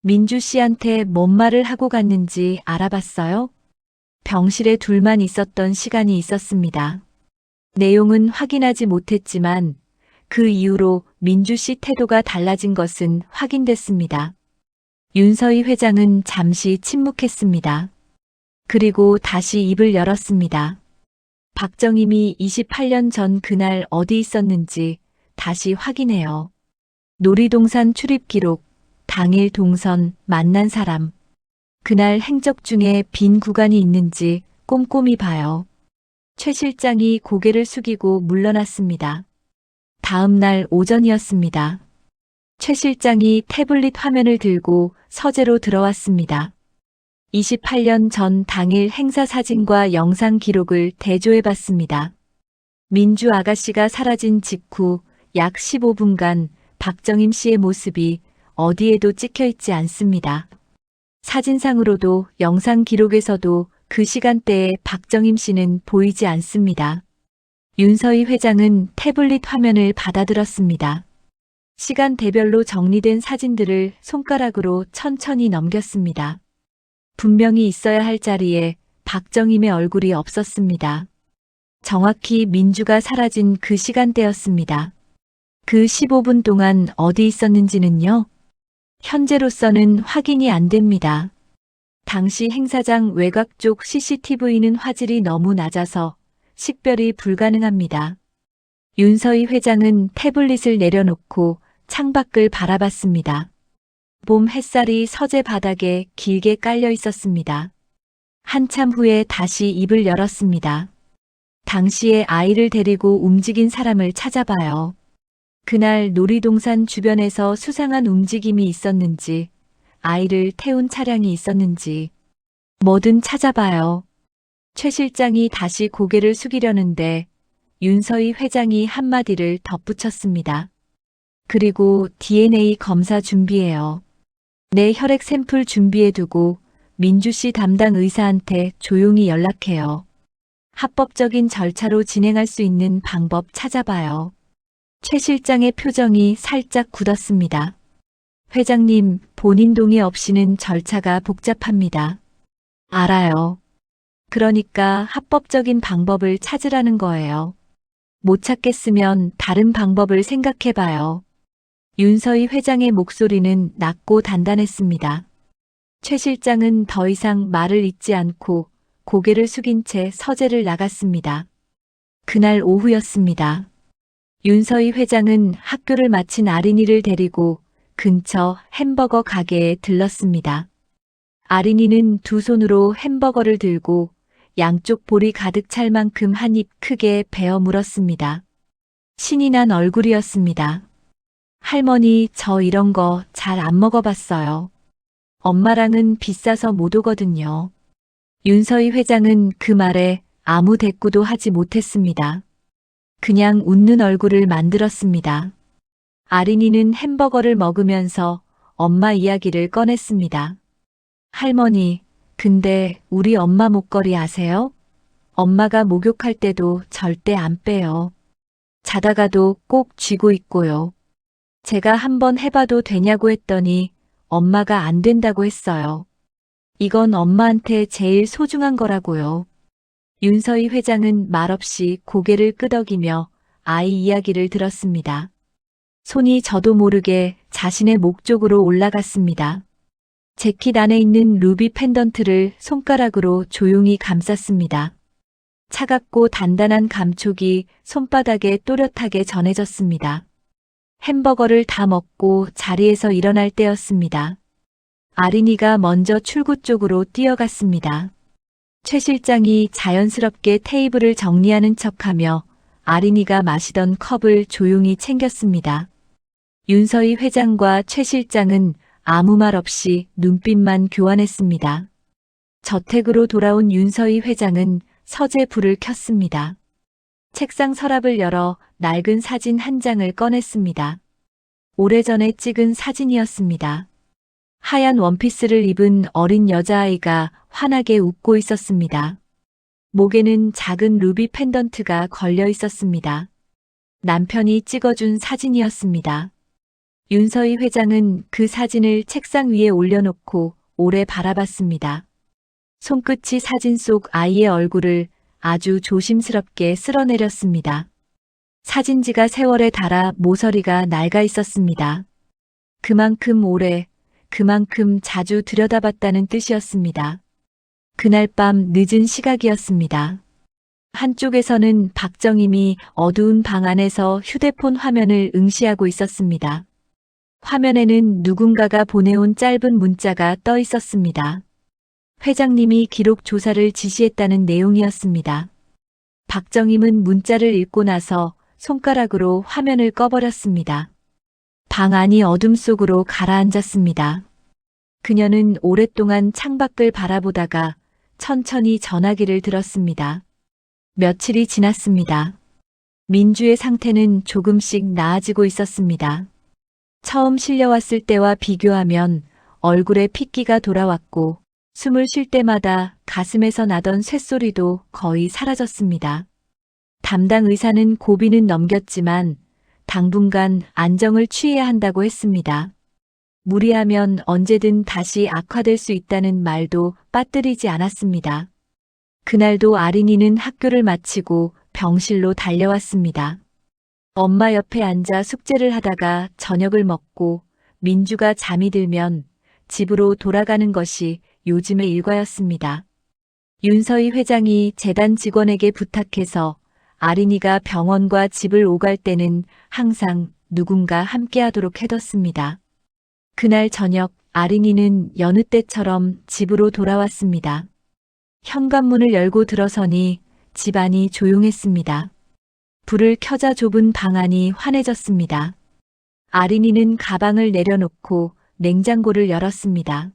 A: 민주 씨한테 뭔 말을 하고 갔는지 알아봤어요? 병실에 둘만 있었던 시간이 있었습니다. 내용은 확인하지 못했지만 그 이후로 민주 씨 태도가 달라진 것은 확인됐습니다. 윤서희 회장은 잠시 침묵했습니다. 그리고 다시 입을 열었습니다. 박정임이 28년 전 그날 어디 있었는지 다시 확인해요. 놀이동산 출입 기록, 당일 동선, 만난 사람. 그날 행적 중에 빈 구간이 있는지 꼼꼼히 봐요. 최 실장이 고개를 숙이고 물러났습니다. 다음 날 오전이었습니다. 최 실장이 태블릿 화면을 들고 서재로 들어왔습니다. 28년 전 당일 행사 사진과 영상 기록을 대조해 봤습니다. 민주 아가씨가 사라진 직후 약 15분간 박정임 씨의 모습이 어디에도 찍혀 있지 않습니다. 사진상으로도 영상 기록에서도 그 시간대에 박정임 씨는 보이지 않습니다. 윤서희 회장은 태블릿 화면을 받아들었습니다. 시간대별로 정리된 사진들을 손가락으로 천천히 넘겼습니다. 분명히 있어야 할 자리에 박정임의 얼굴이 없었습니다. 정확히 민주가 사라진 그 시간대였습니다. 그 15분 동안 어디 있었는지는요? 현재로서는 확인이 안 됩니다. 당시 행사장 외곽 쪽 CCTV는 화질이 너무 낮아서 식별이 불가능합니다. 윤서희 회장은 태블릿을 내려놓고 창밖을 바라봤습니다. 봄 햇살이 서재 바닥에 길게 깔려 있었습니다. 한참 후에 다시 입을 열었습니다. 당시에 아이를 데리고 움직인 사람을 찾아봐요. 그날 놀이동산 주변에서 수상한 움직임이 있었는지, 아이를 태운 차량이 있었는지, 뭐든 찾아봐요. 최 실장이 다시 고개를 숙이려는데 윤서희 회장이 한마디를 덧붙였습니다. 그리고 DNA 검사 준비해요. 내 혈액 샘플 준비해두고 민주 씨 담당 의사한테 조용히 연락해요. 합법적인 절차로 진행할 수 있는 방법 찾아봐요. 최 실장의 표정이 살짝 굳었습니다. 회장님, 본인 동의 없이는 절차가 복잡합니다. 알아요. 그러니까 합법적인 방법을 찾으라는 거예요. 못 찾겠으면 다른 방법을 생각해봐요. 윤서희 회장의 목소리는 낮고 단단했습니다. 최 실장은 더 이상 말을 잇지 않고 고개를 숙인 채 서재를 나갔습니다. 그날 오후였습니다. 윤서희 회장은 학교를 마친 아린이를 데리고 근처 햄버거 가게에 들렀습니다. 아린이는 두 손으로 햄버거를 들고 양쪽 볼이 가득 찰 만큼 한 입 크게 베어 물었습니다. 신이 난 얼굴이었습니다. 할머니, 저 이런 거 잘 안 먹어봤어요. 엄마랑은 비싸서 못 오거든요. 윤서희 회장은 그 말에 아무 대꾸도 하지 못했습니다. 그냥 웃는 얼굴을 만들었습니다. 아린이는 햄버거를 먹으면서 엄마 이야기를 꺼냈습니다. 할머니, 근데 우리 엄마 목걸이 아세요? 엄마가 목욕할 때도 절대 안 빼요. 자다가도 꼭 쥐고 있고요. 제가 한번 해봐도 되냐고 했더니 엄마가 안 된다고 했어요. 이건 엄마한테 제일 소중한 거라고요. 윤서희 회장은 말없이 고개를 끄덕이며 아이 이야기를 들었습니다. 손이 저도 모르게 자신의 목 쪽으로 올라갔습니다. 재킷 안에 있는 루비 펜던트를 손가락으로 조용히 감쌌습니다. 차갑고 단단한 감촉이 손바닥에 또렷하게 전해졌습니다. 햄버거를 다 먹고 자리에서 일어날 때였습니다. 아린이가 먼저 출구 쪽으로 뛰어갔습니다. 최 실장이 자연스럽게 테이블을 정리하는 척하며 아린이가 마시던 컵을 조용히 챙겼습니다. 윤서희 회장과 최 실장은 아무 말 없이 눈빛만 교환했습니다. 저택으로 돌아온 윤서희 회장은 서재 불을 켰습니다. 책상 서랍을 열어 낡은 사진 한 장을 꺼냈습니다. 오래전에 찍은 사진이었습니다. 하얀 원피스를 입은 어린 여자아이가 환하게 웃고 있었습니다. 목에는 작은 루비 펜던트가 걸려 있었습니다. 남편이 찍어준 사진이었습니다. 윤서희 회장은 그 사진을 책상 위에 올려놓고 오래 바라봤습니다. 손끝이 사진 속 아이의 얼굴을 아주 조심스럽게 쓸어내렸습니다. 사진지가 세월에 닳아 모서리가 낡아 있었습니다. 그만큼 오래, 그만큼 자주 들여다봤다는 뜻이었습니다. 그날 밤 늦은 시각이었습니다. 한쪽에서는 박정임이 어두운 방 안에서 휴대폰 화면을 응시하고 있었습니다. 화면에는 누군가가 보내온 짧은 문자가 떠 있었습니다. 회장님이 기록 조사를 지시했다는 내용이었습니다. 박정임은 문자를 읽고 나서 손가락으로 화면을 꺼버렸습니다. 방 안이 어둠 속으로 가라앉았습니다. 그녀는 오랫동안 창밖을 바라보다가 천천히 전화기를 들었습니다. 며칠이 지났습니다. 민주의 상태는 조금씩 나아지고 있었습니다. 처음 실려왔을 때와 비교하면 얼굴에 핏기가 돌아왔고 숨을 쉴 때마다 가슴에서 나던 쇳소리도 거의 사라졌습니다. 담당 의사는 고비는 넘겼지만 당분간 안정을 취해야 한다고 했습니다. 무리하면 언제든 다시 악화될 수 있다는 말도 빠뜨리지 않았습니다. 그날도 아린이는 학교를 마치고 병실로 달려왔습니다. 엄마 옆에 앉아 숙제를 하다가 저녁을 먹고 민주가 잠이 들면 집으로 돌아가는 것이 요즘의 일과였습니다. 윤서희 회장이 재단 직원에게 부탁해서 아린이가 병원과 집을 오갈 때는 항상 누군가 함께하도록 해뒀습니다. 그날 저녁 아린이는 여느 때처럼 집으로 돌아왔습니다. 현관문을 열고 들어서니 집안이 조용했습니다. 불을 켜자 좁은 방 안이 환해졌습니다. 아린이는 가방을 내려놓고 냉장고를 열었습니다.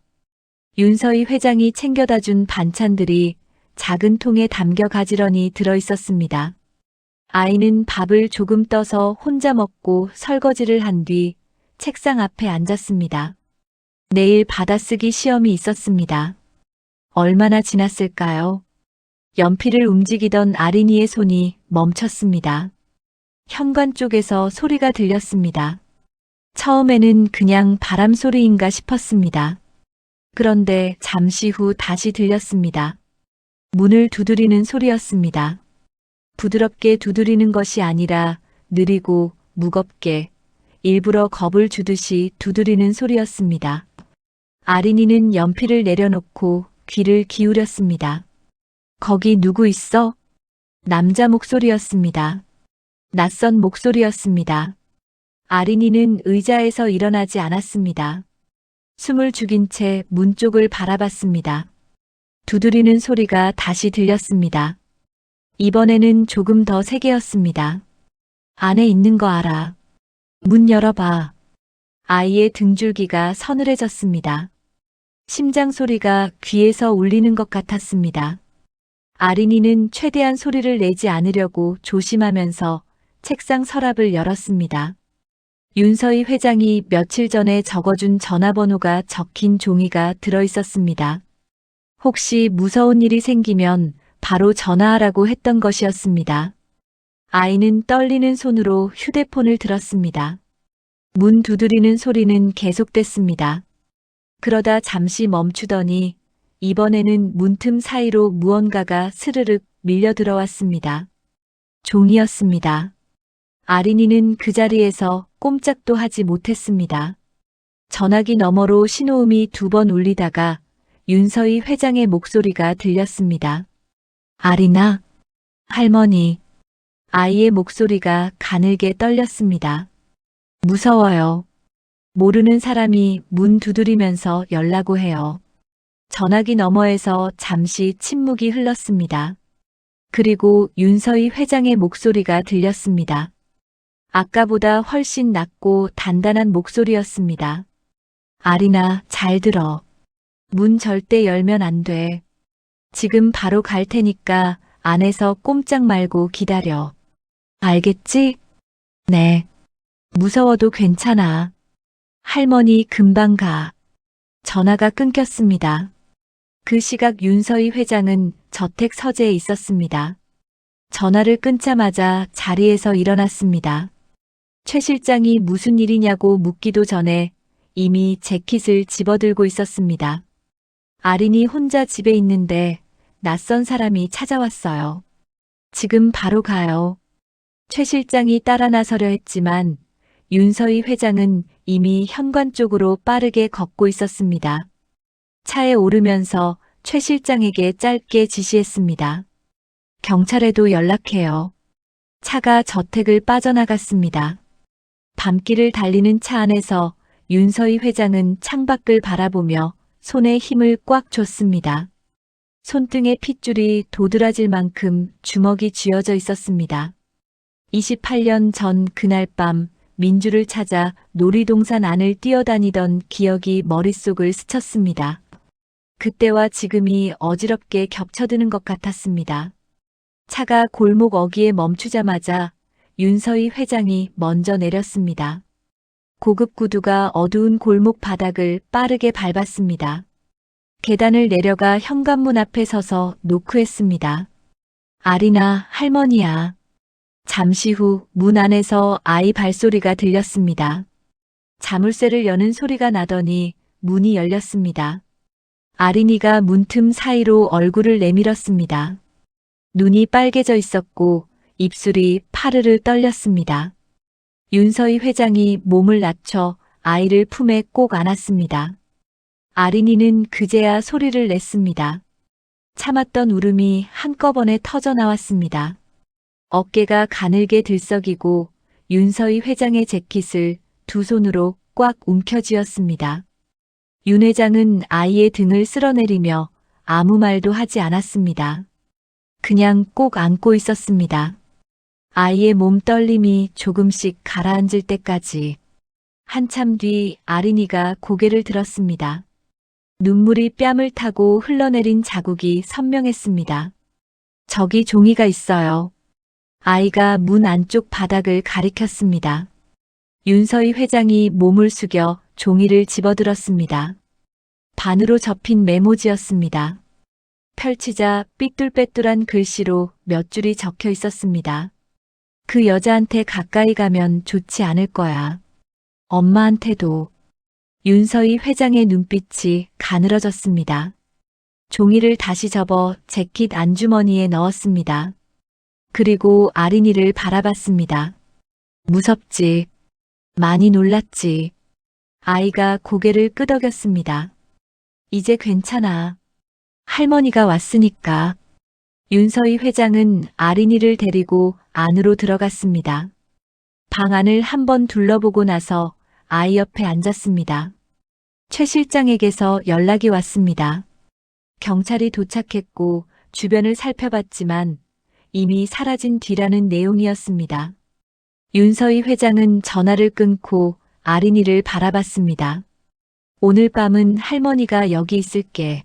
A: 윤서희 회장이 챙겨다 준 반찬들이 작은 통에 담겨 가지런히 들어 있었습니다. 아이는 밥을 조금 떠서 혼자 먹고 설거지를 한 뒤 책상 앞에 앉았습니다. 내일 받아쓰기 시험이 있었습니다. 얼마나 지났을까요? 연필을 움직이던 아린이의 손이 멈췄습니다. 현관 쪽에서 소리가 들렸습니다. 처음에는 그냥 바람 소리인가 싶었습니다. 그런데 잠시 후 다시 들렸습니다. 문을 두드리는 소리였습니다. 부드럽게 두드리는 것이 아니라 느리고 무겁게 일부러 겁을 주듯이 두드리는 소리였습니다. 아린이는 연필을 내려놓고 귀를 기울였습니다. 거기 누구 있어? 남자 목소리였습니다. 낯선 목소리였습니다. 아린이는 의자에서 일어나지 않았습니다. 숨을 죽인 채 문 쪽을 바라봤습니다. 두드리는 소리가 다시 들렸습니다. 이번에는 조금 더 세게였습니다. 안에 있는 거 알아. 문 열어봐. 아이의 등줄기가 서늘해졌습니다. 심장 소리가 귀에서 울리는 것 같았습니다. 아린이는 최대한 소리를 내지 않으려고 조심하면서 책상 서랍을 열었습니다. 윤서희 회장이 며칠 전에 적어준 전화번호가 적힌 종이가 들어있었습니다. 혹시 무서운 일이 생기면 바로 전화하라고 했던 것이었습니다. 아이는 떨리는 손으로 휴대폰을 들었습니다. 문 두드리는 소리는 계속됐습니다. 그러다 잠시 멈추더니 이번에는 문틈 사이로 무언가가 스르륵 밀려 들어왔습니다. 종이었습니다. 아린이는 그 자리에서 꼼짝도 하지 못했습니다. 전화기 너머로 신호음이 2번 울리다가 윤서희 회장의 목소리가 들렸습니다. 아린아, 할머니. 아이의 목소리가 가늘게 떨렸습니다. 무서워요. 모르는 사람이 문 두드리면서 열라고 해요. 전화기 너머에서 잠시 침묵이 흘렀습니다. 그리고 윤서희 회장의 목소리가 들렸습니다. 아까보다 훨씬 낮고 단단한 목소리였습니다. 아린아, 잘 들어. 문 절대 열면 안 돼. 지금 바로 갈 테니까 안에서 꼼짝 말고 기다려. 알겠지? 네. 무서워도 괜찮아. 할머니 금방 가. 전화가 끊겼습니다. 그 시각 윤서희 회장은 저택 서재에 있었습니다. 전화를 끊자마자 자리에서 일어났습니다. 최 실장이 무슨 일이냐고 묻기도 전에 이미 재킷을 집어들고 있었습니다. 아린이 혼자 집에 있는데 낯선 사람이 찾아왔어요. 지금 바로 가요. 최 실장이 따라 나서려 했지만 윤서희 회장은 이미 현관 쪽으로 빠르게 걷고 있었습니다. 차에 오르면서 최 실장에게 짧게 지시했습니다. 경찰에도 연락해요. 차가 저택을 빠져나갔습니다. 밤길을 달리는 차 안에서 윤서희 회장은 창밖을 바라보며 손에 힘을 꽉 줬습니다. 손등에 핏줄이 도드라질 만큼 주먹이 쥐어져 있었습니다. 28년 전 그날 밤 민주를 찾아 놀이동산 안을 뛰어다니던 기억이 머릿속을 스쳤습니다. 그때와 지금이 어지럽게 겹쳐드는 것 같았습니다. 차가 골목 어귀에 멈추자마자 윤서희 회장이 먼저 내렸습니다. 고급 구두가 어두운 골목 바닥을 빠르게 밟았습니다. 계단을 내려가 현관문 앞에 서서 노크했습니다. 아린아, 할머니야. 잠시 후 문 안에서 아이 발소리가 들렸습니다. 자물쇠를 여는 소리가 나더니 문이 열렸습니다. 아린이가 문틈 사이로 얼굴을 내밀었습니다. 눈이 빨개져 있었고 입술이 파르르 떨렸습니다. 윤서희 회장이 몸을 낮춰 아이를 품에 꼭 안았습니다. 아린이는 그제야 소리를 냈습니다. 참았던 울음이 한꺼번에 터져 나왔습니다. 어깨가 가늘게 들썩이고 윤서희 회장의 재킷을 2손으로 꽉 움켜쥐었습니다. 윤 회장은 아이의 등을 쓸어내리며 아무 말도 하지 않았습니다. 그냥 꼭 안고 있었습니다. 아이의 몸 떨림이 조금씩 가라앉을 때까지. 한참 뒤 아린이가 고개를 들었습니다. 눈물이 뺨을 타고 흘러내린 자국이 선명했습니다. 저기 종이가 있어요. 아이가 문 안쪽 바닥을 가리켰습니다. 윤서희 회장이 몸을 숙여 종이를 집어들었습니다. 반으로 접힌 메모지였습니다. 펼치자 삐뚤빼뚤한 글씨로 몇 줄이 적혀 있었습니다. 그 여자한테 가까이 가면 좋지 않을 거야. 엄마한테도. 윤서희 회장의 눈빛이 가늘어졌습니다. 종이를 다시 접어 재킷 안주머니에 넣었습니다. 그리고 아린이를 바라봤습니다. 무섭지. 많이 놀랐지. 아이가 고개를 끄덕였습니다. 이제 괜찮아. 할머니가 왔으니까. 윤서희 회장은 아린이를 데리고 안으로 들어갔습니다. 방 안을 한번 둘러보고 나서 아이 옆에 앉았습니다. 최 실장에게서 연락이 왔습니다. 경찰이 도착했고 주변을 살펴봤지만 이미 사라진 뒤라는 내용이었습니다. 윤서희 회장은 전화를 끊고 아린이를 바라봤습니다. 오늘 밤은 할머니가 여기 있을게.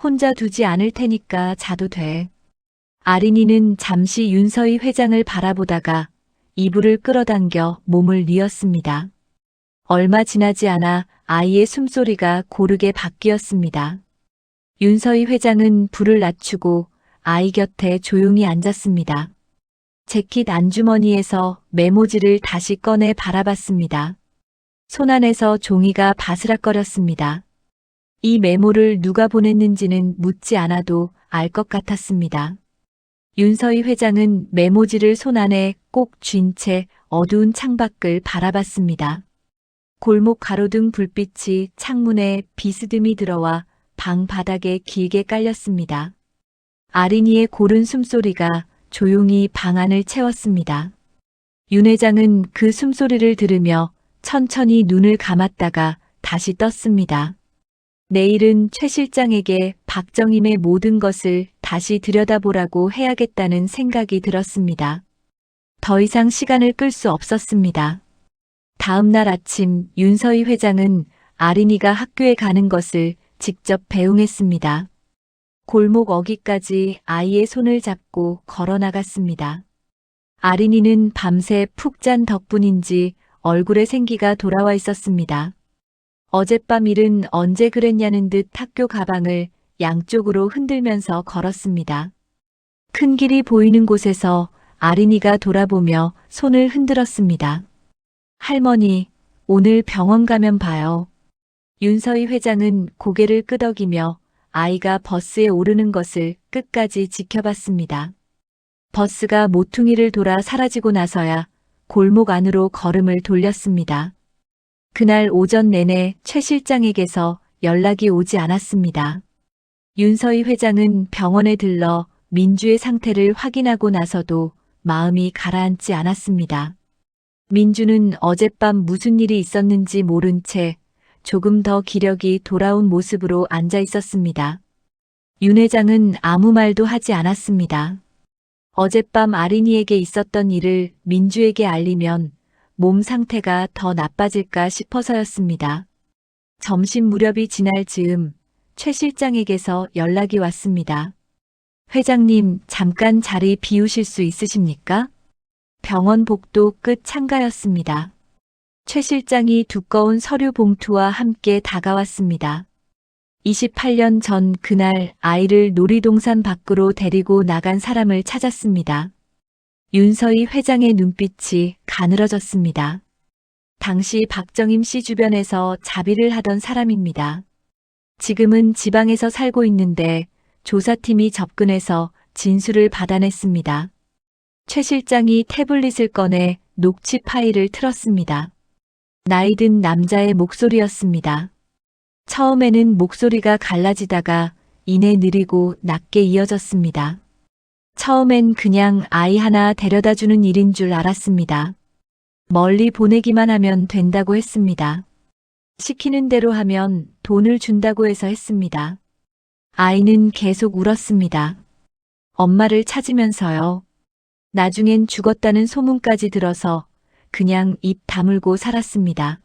A: 혼자 두지 않을 테니까 자도 돼. 아린이는 잠시 윤서희 회장을 바라보다가 이불을 끌어당겨 몸을 뉘었습니다. 얼마 지나지 않아 아이의 숨소리가 고르게 바뀌었습니다. 윤서희 회장은 불을 낮추고 아이 곁에 조용히 앉았습니다. 재킷 안주머니에서 메모지를 다시 꺼내 바라봤습니다. 손안에서 종이가 바스락거렸습니다. 이 메모를 누가 보냈는지는 묻지 않아도 알 것 같았습니다. 윤서희 회장은 메모지를 손안에 꼭 쥔 채 어두운 창밖을 바라봤습니다. 골목 가로등 불빛이 창문에 비스듬히 들어와 방 바닥에 길게 깔렸습니다. 아린이의 고른 숨소리가 조용히 방 안을 채웠습니다. 윤 회장은 그 숨소리를 들으며 천천히 눈을 감았다가 다시 떴습니다. 내일은 최 실장에게 박정임의 모든 것을 다시 들여다보라고 해야겠다는 생각이 들었습니다. 더 이상 시간을 끌 수 없었습니다. 다음 날 아침 윤서희 회장은 아린이가 학교에 가는 것을 직접 배웅했습니다. 골목 어귀까지 아이의 손을 잡고 걸어 나갔습니다. 아린이는 밤새 푹 잔 덕분인지 얼굴에 생기가 돌아와 있었습니다. 어젯밤 일은 언제 그랬냐는 듯 학교 가방을 양쪽으로 흔들면서 걸었습니다. 큰 길이 보이는 곳에서 아린이가 돌아보며 손을 흔들었습니다. 할머니, 오늘 병원 가면 봐요. 윤서희 회장은 고개를 끄덕이며 아이가 버스에 오르는 것을 끝까지 지켜봤습니다. 버스가 모퉁이를 돌아 사라지고 나서야 골목 안으로 걸음을 돌렸습니다. 그날 오전 내내 최 실장에게서 연락이 오지 않았습니다. 윤서희 회장은 병원에 들러 민주의 상태를 확인하고 나서도 마음이 가라앉지 않았습니다. 민주는 어젯밤 무슨 일이 있었는지 모른 채 조금 더 기력이 돌아온 모습으로 앉아 있었습니다. 윤 회장은 아무 말도 하지 않았습니다. 어젯밤 아린이에게 있었던 일을 민주에게 알리면 몸 상태가 더 나빠질까 싶어서였습니다. 점심 무렵이 지날 즈음 최 실장에게서 연락이 왔습니다. 회장님, 잠깐 자리 비우실 수 있으십니까? 병원 복도 끝 창가였습니다. 최 실장이 두꺼운 서류 봉투와 함께 다가왔습니다. 28년 전 그날 아이를 놀이동산 밖으로 데리고 나간 사람을 찾았습니다. 윤서희 회장의 눈빛이 가늘어졌습니다. 당시 박정임 씨 주변에서 자비를 하던 사람입니다. 지금은 지방에서 살고 있는데 조사팀이 접근해서 진술을 받아냈습니다. 최 실장이 태블릿을 꺼내 녹취 파일을 틀었습니다. 나이든 남자의 목소리였습니다. 처음에는 목소리가 갈라지다가 이내 느리고 낮게 이어졌습니다. 처음엔 그냥 아이 하나 데려다주는 일인 줄 알았습니다. 멀리 보내기만 하면 된다고 했습니다. 시키는 대로 하면 돈을 준다고 해서 했습니다. 아이는 계속 울었습니다. 엄마를 찾으면서요. 나중엔 죽었다는 소문까지 들어서 그냥 입 다물고 살았습니다.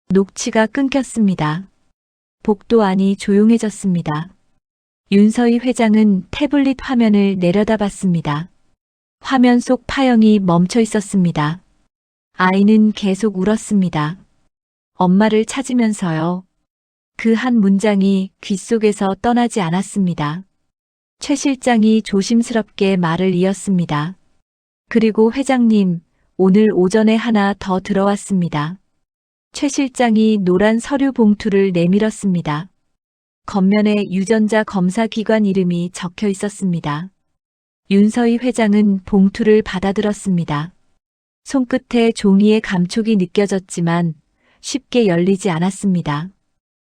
A: 녹취가 끊겼습니다. 복도 안이 조용해졌습니다. 윤서희 회장은 태블릿 화면을 내려다봤습니다. 화면 속 파형이 멈춰 있었습니다. 아이는 계속 울었습니다. 엄마를 찾으면서요. 그 한 문장이 귓속에서 떠나지 않았습니다. 최 실장이 조심스럽게 말을 이었습니다. 그리고 회장님, 오늘 오전에 하나 더 들어왔습니다. 최 실장이 노란 서류 봉투를 내밀었습니다. 겉면에 유전자 검사 기관 이름이 적혀 있었습니다. 윤서희 회장은 봉투를 받아들었습니다. 손끝에 종이의 감촉이 느껴졌지만 쉽게 열리지 않았습니다.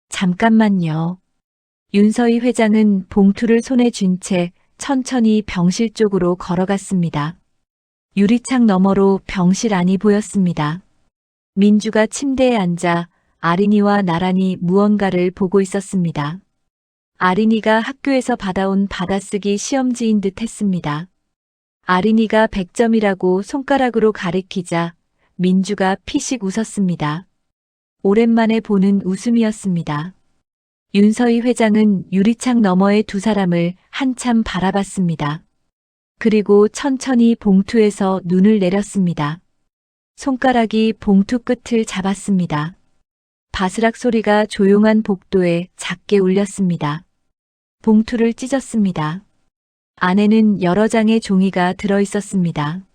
A: 잠깐만요. 윤서희 회장은 봉투를 손에 쥔 채 천천히 병실 쪽으로 걸어갔습니다. 유리창 너머로 병실 안이 보였습니다. 민주가 침대에 앉아 아린이와 나란히 무언가를 보고 있었습니다. 아린이가 학교에서 받아온 받아쓰기 시험지인 듯 했습니다. 아린이가 100점이라고 손가락으로 가리키자 민주가 피식 웃었습니다. 오랜만에 보는 웃음이었습니다. 윤서희 회장은 유리창 너머의 두 사람을 한참 바라봤습니다. 그리고 천천히 봉투에서 눈을 내렸습니다. 손가락이 봉투 끝을 잡았습니다. 바스락 소리가 조용한 복도에 작게 울렸습니다. 봉투를 찢었습니다. 안에는 여러 장의 종이가 들어 있었습니다.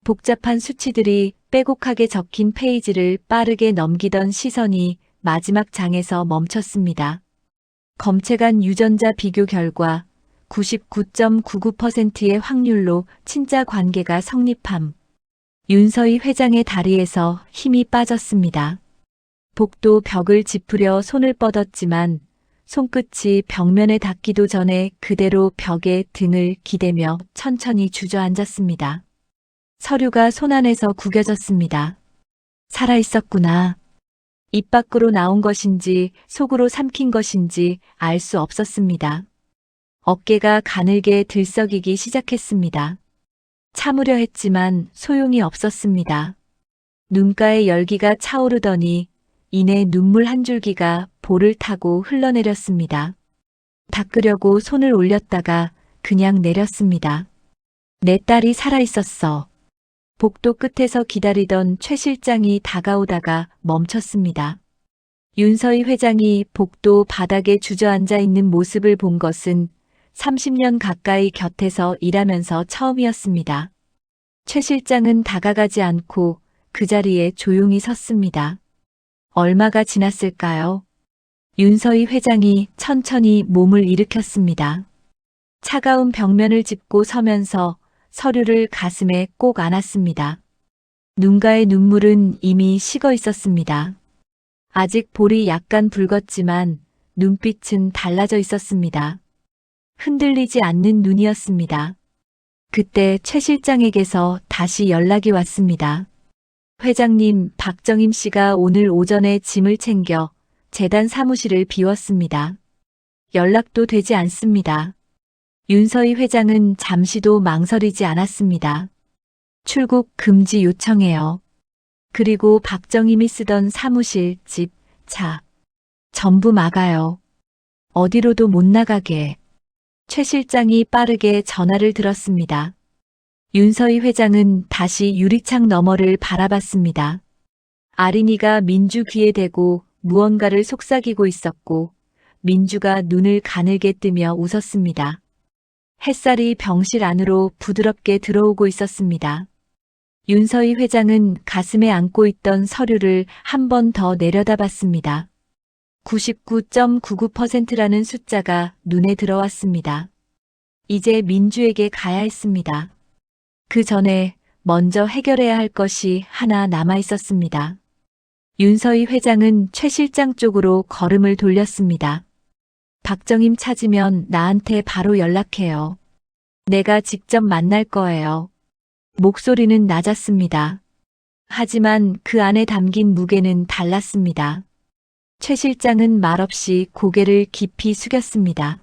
A: 복잡한 수치들이 빼곡하게 적힌 페이지를 빠르게 넘기던 시선이 마지막 장에서 멈췄습니다. 검체간 유전자 비교 결과 99.99%의 확률로 친자 관계가 성립함. 윤서희 회장의 다리에서 힘이 빠졌습니다. 복도 벽을 짚으려 손을 뻗었지만 손끝이 벽면에 닿기도 전에 그대로 벽에 등을 기대며 천천히 주저앉았습니다. 서류가 손안에서 구겨졌습니다. 살아있었구나. 입 밖으로 나온 것인지 속으로 삼킨 것인지 알 수 없었습니다. 어깨가 가늘게 들썩이기 시작했습니다. 참으려 했지만 소용이 없었습니다. 눈가에 열기가 차오르더니 이내 눈물 한 줄기가 볼을 타고 흘러내렸습니다. 닦으려고 손을 올렸다가 그냥 내렸습니다. 내 딸이 살아있었어. 복도 끝에서 기다리던 최 실장이 다가오다가 멈췄습니다. 윤서희 회장이 복도 바닥에 주저앉아 있는 모습을 본 것은 30년 가까이 곁에서 일하면서 처음이었습니다. 최 실장은 다가가지 않고 그 자리에 조용히 섰습니다. 얼마가 지났을까요? 윤서희 회장이 천천히 몸을 일으켰습니다. 차가운 벽면을 짚고 서면서 서류를 가슴에 꼭 안았습니다. 눈가의 눈물은 이미 식어 있었습니다. 아직 볼이 약간 붉었지만 눈빛은 달라져 있었습니다. 흔들리지 않는 눈이었습니다. 그때 최 실장에게서 다시 연락이 왔습니다. 회장님, 박정임 씨가 오늘 오전에 짐을 챙겨 재단 사무실을 비웠습니다. 연락도 되지 않습니다. 윤서희 회장은 잠시도 망설이지 않았습니다. 출국 금지 요청해요. 그리고 박정임이 쓰던 사무실, 집, 차 전부 막아요. 어디로도 못 나가게. 최 실장이 빠르게 전화를 들었습니다. 윤서희 회장은 다시 유리창 너머를 바라봤습니다. 아린이가 민주 귀에 대고 무언가를 속삭이고 있었고 민주가 눈을 가늘게 뜨며 웃었습니다. 햇살이 병실 안으로 부드럽게 들어오고 있었습니다. 윤서희 회장은 가슴에 안고 있던 서류를 한 번 더 내려다봤습니다. 99.99%라는 숫자가 눈에 들어왔습니다. 이제 민주에게 가야 했습니다. 그 전에 먼저 해결해야 할 것이 하나 남아 있었습니다. 윤서희 회장은 최 실장 쪽으로 걸음을 돌렸습니다. 박정임 찾으면 나한테 바로 연락해요. 내가 직접 만날 거예요. 목소리는 낮았습니다. 하지만 그 안에 담긴 무게는 달랐습니다. 최 실장은 말없이 고개를 깊이 숙였습니다.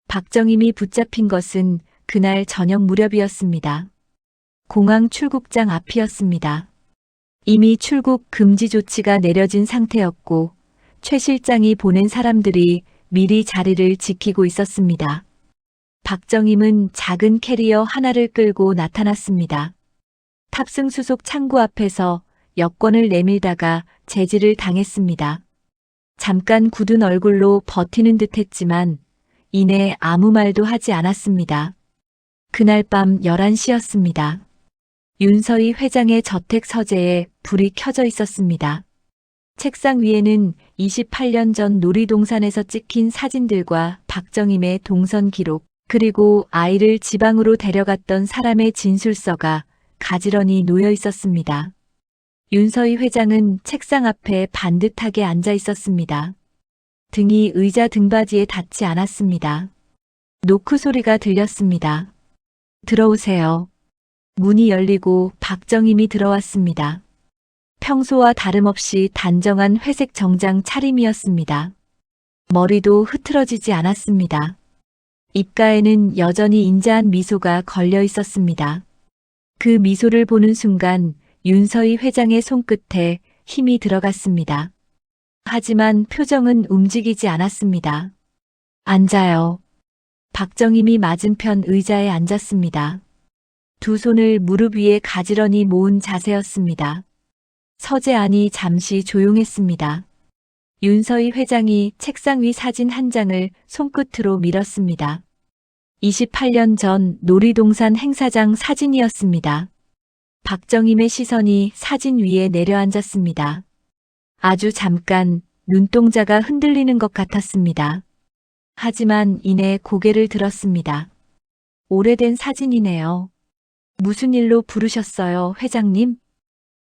A: 박정임이 붙잡힌 것은 그날 저녁 무렵이었습니다. 공항 출국장 앞이었습니다. 이미 출국 금지 조치가 내려진 상태였고 최 실장이 보낸 사람들이 미리 자리를 지키고 있었습니다. 박정임은 작은 캐리어 하나를 끌고 나타났습니다. 탑승 수속 창구 앞에서 여권을 내밀다가 제지를 당했습니다. 잠깐 굳은 얼굴로 버티는 듯 했지만 이내 아무 말도 하지 않았습니다. 그날 밤 11시였습니다. 윤서희 회장의 저택 서재에 불이 켜져 있었습니다. 책상 위에는 28년 전 놀이동산에서 찍힌 사진들과 박정임의 동선 기록, 그리고 아이를 지방으로 데려갔던 사람의 진술서가 가지런히 놓여 있었습니다. 윤서희 회장은 책상 앞에 반듯하게 앉아 있었습니다. 등이 의자 등받이에 닿지 않았습니다. 노크 소리가 들렸습니다. 들어오세요. 문이 열리고 박정임이 들어왔습니다. 평소와 다름없이 단정한 회색 정장 차림이었습니다. 머리도 흐트러지지 않았습니다. 입가에는 여전히 인자한 미소가 걸려 있었습니다. 그 미소를 보는 순간 윤서희 회장의 손끝에 힘이 들어갔습니다. 하지만 표정은 움직이지 않았습니다. 앉아요. 박정임이 맞은편 의자에 앉았습니다. 두 손을 무릎 위에 가지런히 모은 자세였습니다. 서재 안이 잠시 조용했습니다. 윤서희 회장이 책상 위 사진 한 장을 손끝으로 밀었습니다. 28년 전 놀이동산 행사장 사진이었습니다. 박정임의 시선이 사진 위에 내려앉았습니다. 아주 잠깐 눈동자가 흔들리는 것 같았습니다. 하지만 이내 고개를 들었습니다. 오래된 사진이네요. 무슨 일로 부르셨어요, 회장님?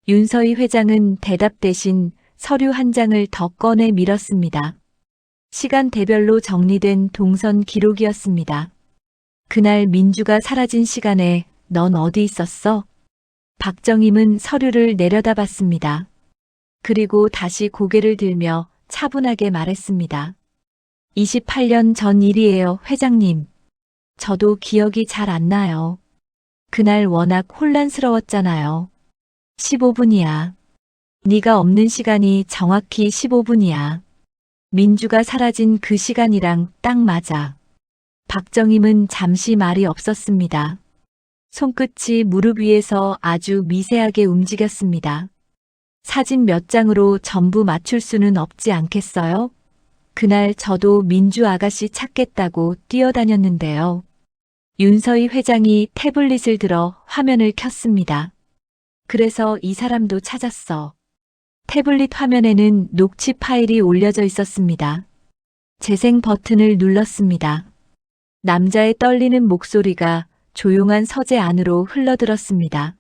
A: 윤서희 회장은 대답 대신 서류 한 장을 더 꺼내 밀었습니다. 시간대별로 정리된 동선 기록이었습니다. 그날 민주가 사라진 시간에 넌 어디 있었어? 박정임은 서류를 내려다봤습니다. 그리고 다시 고개를 들며 차분하게 말했습니다. 28년 전 일이에요, 회장님. 저도 기억이 잘 안 나요. 그날 워낙 혼란스러웠잖아요. 15분이야. 네가 없는 시간이 정확히 15분이야. 민주가 사라진 그 시간이랑 딱 맞아. 박정임은 잠시 말이 없었습니다. 손끝이 무릎 위에서 아주 미세하게 움직였습니다. 사진 몇 장으로 전부 맞출 수는 없지 않겠어요? 그날 저도 민주 아가씨 찾겠다고 뛰어다녔는데요. 윤서희 회장이 태블릿을 들어 화면을 켰습니다. 그래서 이 사람도 찾았어. 태블릿 화면에는 녹취 파일이 올려져 있었습니다. 재생 버튼을 눌렀습니다. 남자의 떨리는 목소리가 조용한 서재 안으로 흘러들었습니다.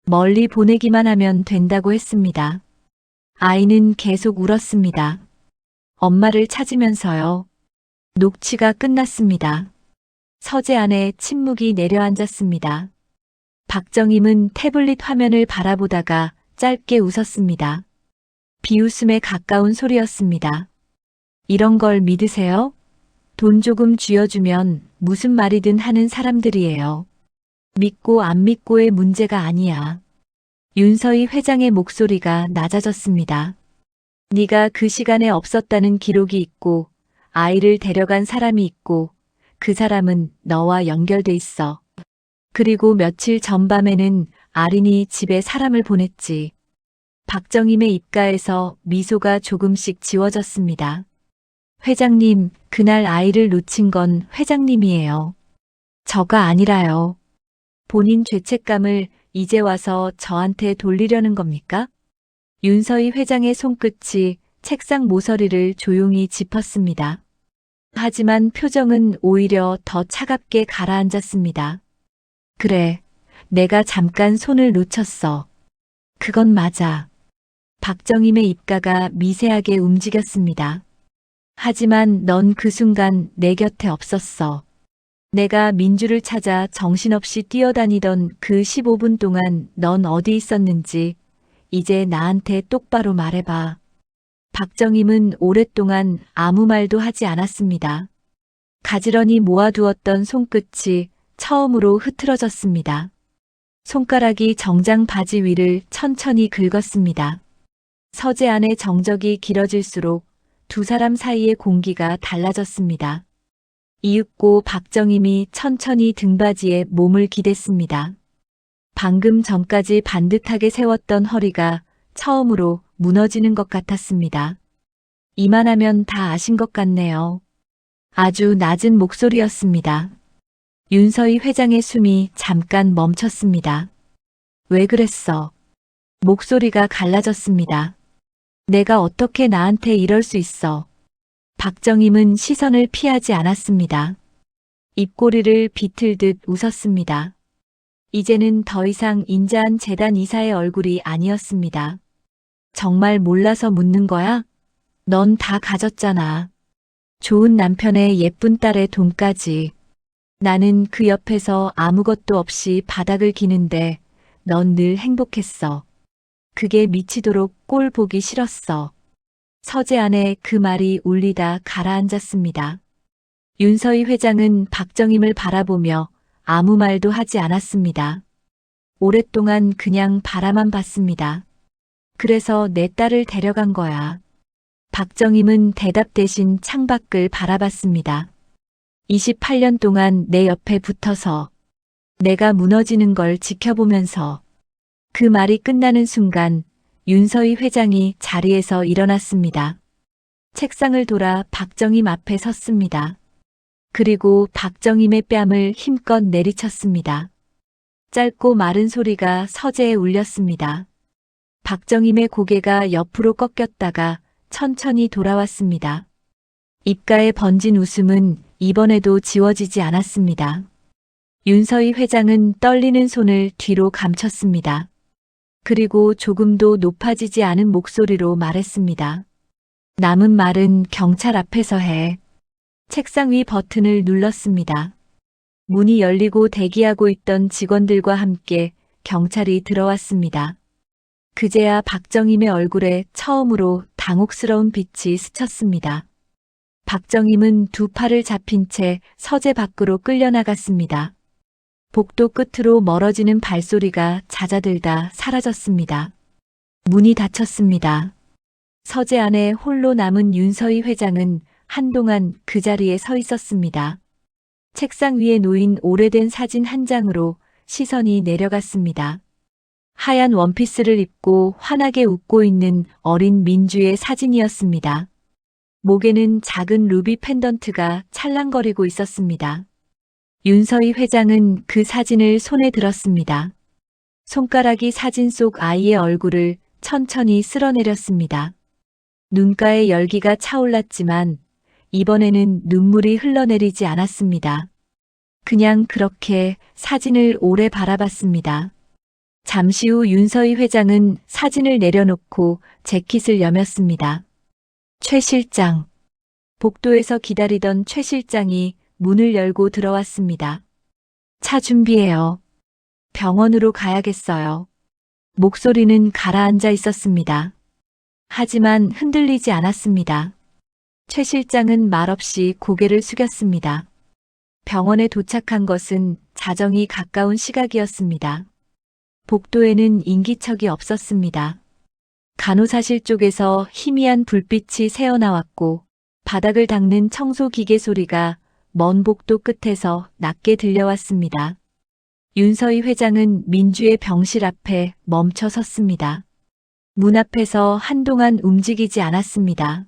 A: 멀리 보내기만 하면 된다고 했습니다. 아이는 계속 울었습니다. 엄마를 찾으면서요. 녹취가 끝났습니다. 서재 안에 침묵이 내려앉았습니다. 박정임은 태블릿 화면을 바라보다가 짧게 웃었습니다. 비웃음에 가까운 소리였습니다. 이런 걸 믿으세요? 돈 조금 쥐어주면 무슨 말이든 하는 사람들이에요. 믿고 안 믿고의 문제가 아니야. 윤서희 회장의 목소리가 낮아졌습니다. 네가 그 시간에 없었다는 기록이 있고 아이를 데려간 사람이 있고 그 사람은 너와 연결돼 있어. 그리고 며칠 전밤에는 아린이 집에 사람을 보냈지. 박정임의 입가에서 미소가 조금씩 지워졌습니다. 회장님, 그날 아이를 놓친 건 회장님이에요. 저가 아니라요. 본인 죄책감을 이제 와서 저한테 돌리려는 겁니까? 윤서희 회장의 손끝이 책상 모서리를 조용히 짚었습니다. 하지만 표정은 오히려 더 차갑게 가라앉았습니다. 그래, 내가 잠깐 손을 놓쳤어. 그건 맞아. 박정임의 입가가 미세하게 움직였습니다. 하지만 넌 그 순간 내 곁에 없었어. 내가 민주를 찾아 정신없이 뛰어다니던 그 15분 동안 넌 어디 있었는지 이제 나한테 똑바로 말해봐. 박정임은 오랫동안 아무 말도 하지 않았습니다. 가지런히 모아두었던 손끝이 처음으로 흐트러졌습니다. 손가락이 정장 바지 위를 천천히 긁었습니다. 서재 안의 정적이 길어질수록 두 사람 사이의 공기가 달라졌습니다. 이윽고 박정임이 천천히 등받이에 몸을 기댔습니다. 방금 전까지 반듯하게 세웠던 허리가 처음으로 무너지는 것 같았습니다. 이만하면 다 아신 것 같네요. 아주 낮은 목소리였습니다. 윤서희 회장의 숨이 잠깐 멈췄습니다. 왜 그랬어? 목소리가 갈라졌습니다. 내가 어떻게 나한테 이럴 수 있어? 박정임은 시선을 피하지 않았습니다. 입꼬리를 비틀듯 웃었습니다. 이제는 더 이상 인자한 재단 이사의 얼굴이 아니었습니다. 정말 몰라서 묻는 거야? 넌 다 가졌잖아. 좋은 남편의 예쁜 딸의 돈까지. 나는 그 옆에서 아무것도 없이 바닥을 기는데 넌 늘 행복했어. 그게 미치도록 꼴 보기 싫었어. 서재 안에 그 말이 울리다 가라앉았습니다. 윤서희 회장은 박정임을 바라보며 아무 말도 하지 않았습니다. 오랫동안 그냥 바라만 봤습니다. 그래서 내 딸을 데려간 거야. 박정임은 대답 대신 창밖을 바라봤습니다. 28년 동안 내 옆에 붙어서 내가 무너지는 걸 지켜보면서 그 말이 끝나는 순간 윤서희 회장이 자리에서 일어났습니다. 책상을 돌아 박정임 앞에 섰습니다. 그리고 박정임의 뺨을 힘껏 내리쳤습니다. 짧고 마른 소리가 서재에 울렸습니다. 박정임의 고개가 옆으로 꺾였다가 천천히 돌아왔습니다. 입가에 번진 웃음은 이번에도 지워지지 않았습니다. 윤서희 회장은 떨리는 손을 뒤로 감췄습니다. 그리고 조금도 높아지지 않은 목소리로 말했습니다. 남은 말은 경찰 앞에서 해. 책상 위 버튼을 눌렀습니다. 문이 열리고 대기하고 있던 직원들과 함께 경찰이 들어왔습니다. 그제야 박정임의 얼굴에 처음으로 당혹스러운 빛이 스쳤습니다. 박정임은 두 팔을 잡힌 채 서재 밖으로 끌려나갔습니다. 복도 끝으로 멀어지는 발소리가 잦아들다 사라졌습니다. 문이 닫혔습니다. 서재 안에 홀로 남은 윤서희 회장은 한동안 그 자리에 서 있었습니다. 책상 위에 놓인 오래된 사진 한 장으로 시선이 내려갔습니다. 하얀 원피스를 입고 환하게 웃고 있는 어린 민주의 사진이었습니다. 목에는 작은 루비 펜던트가 찰랑거리고 있었습니다. 윤서희 회장은 그 사진을 손에 들었습니다. 손가락이 사진 속 아이의 얼굴을 천천히 쓸어내렸습니다. 눈가에 열기가 차올랐지만 이번에는 눈물이 흘러내리지 않았습니다. 그냥 그렇게 사진을 오래 바라봤습니다. 잠시 후 윤서희 회장은 사진을 내려놓고 재킷을 여몄습니다. 최 실장. 복도에서 기다리던 최 실장이 문을 열고 들어왔습니다. 차 준비해요. 병원으로 가야겠어요. 목소리는 가라앉아 있었습니다. 하지만 흔들리지 않았습니다. 최 실장은 말없이 고개를 숙였습니다. 병원에 도착한 것은 자정이 가까운 시각이었습니다. 복도에는 인기척이 없었습니다. 간호사실 쪽에서 희미한 불빛이 새어나왔고 바닥을 닦는 청소기계 소리가 먼 복도 끝에서 낮게 들려왔습니다. 윤서희 회장은 민주의 병실 앞에 멈춰 섰습니다. 문 앞에서 한동안 움직이지 않았습니다.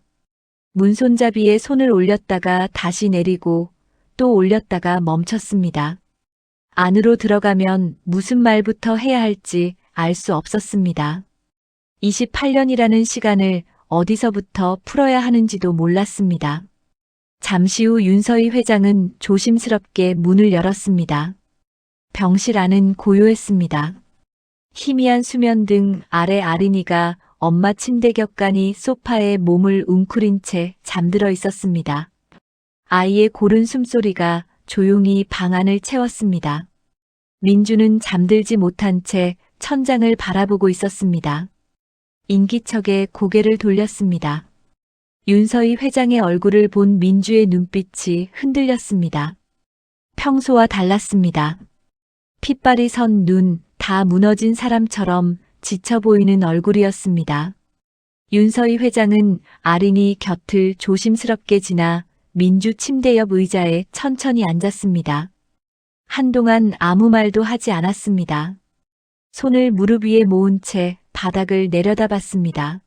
A: 문손잡이에 손을 올렸다가 다시 내리고 또 올렸다가 멈췄습니다. 안으로 들어가면 무슨 말부터 해야 할지 알 수 없었습니다. 28년이라는 시간을 어디서부터 풀어야 하는지도 몰랐습니다. 잠시 후 윤서희 회장은 조심스럽게 문을 열었습니다. 병실 안은 고요했습니다. 희미한 수면 등 아래 아린이가 엄마 침대 격간이 소파에 몸을 웅크린 채 잠들어 있었습니다. 아이의 고른 숨소리가 조용히 방 안을 채웠습니다. 민주는 잠들지 못한 채 천장을 바라보고 있었습니다. 인기척에 고개를 돌렸습니다. 윤서희 회장의 얼굴을 본 민주의 눈빛이 흔들렸습니다. 평소와 달랐습니다. 핏발이 선 눈, 다 무너진 사람처럼 지쳐 보이는 얼굴이었습니다. 윤서희 회장은 아린이 곁을 조심스럽게 지나 민주 침대 옆 의자에 천천히 앉았습니다. 한동안 아무 말도 하지 않았습니다. 손을 무릎 위에 모은 채 바닥을 내려다봤습니다.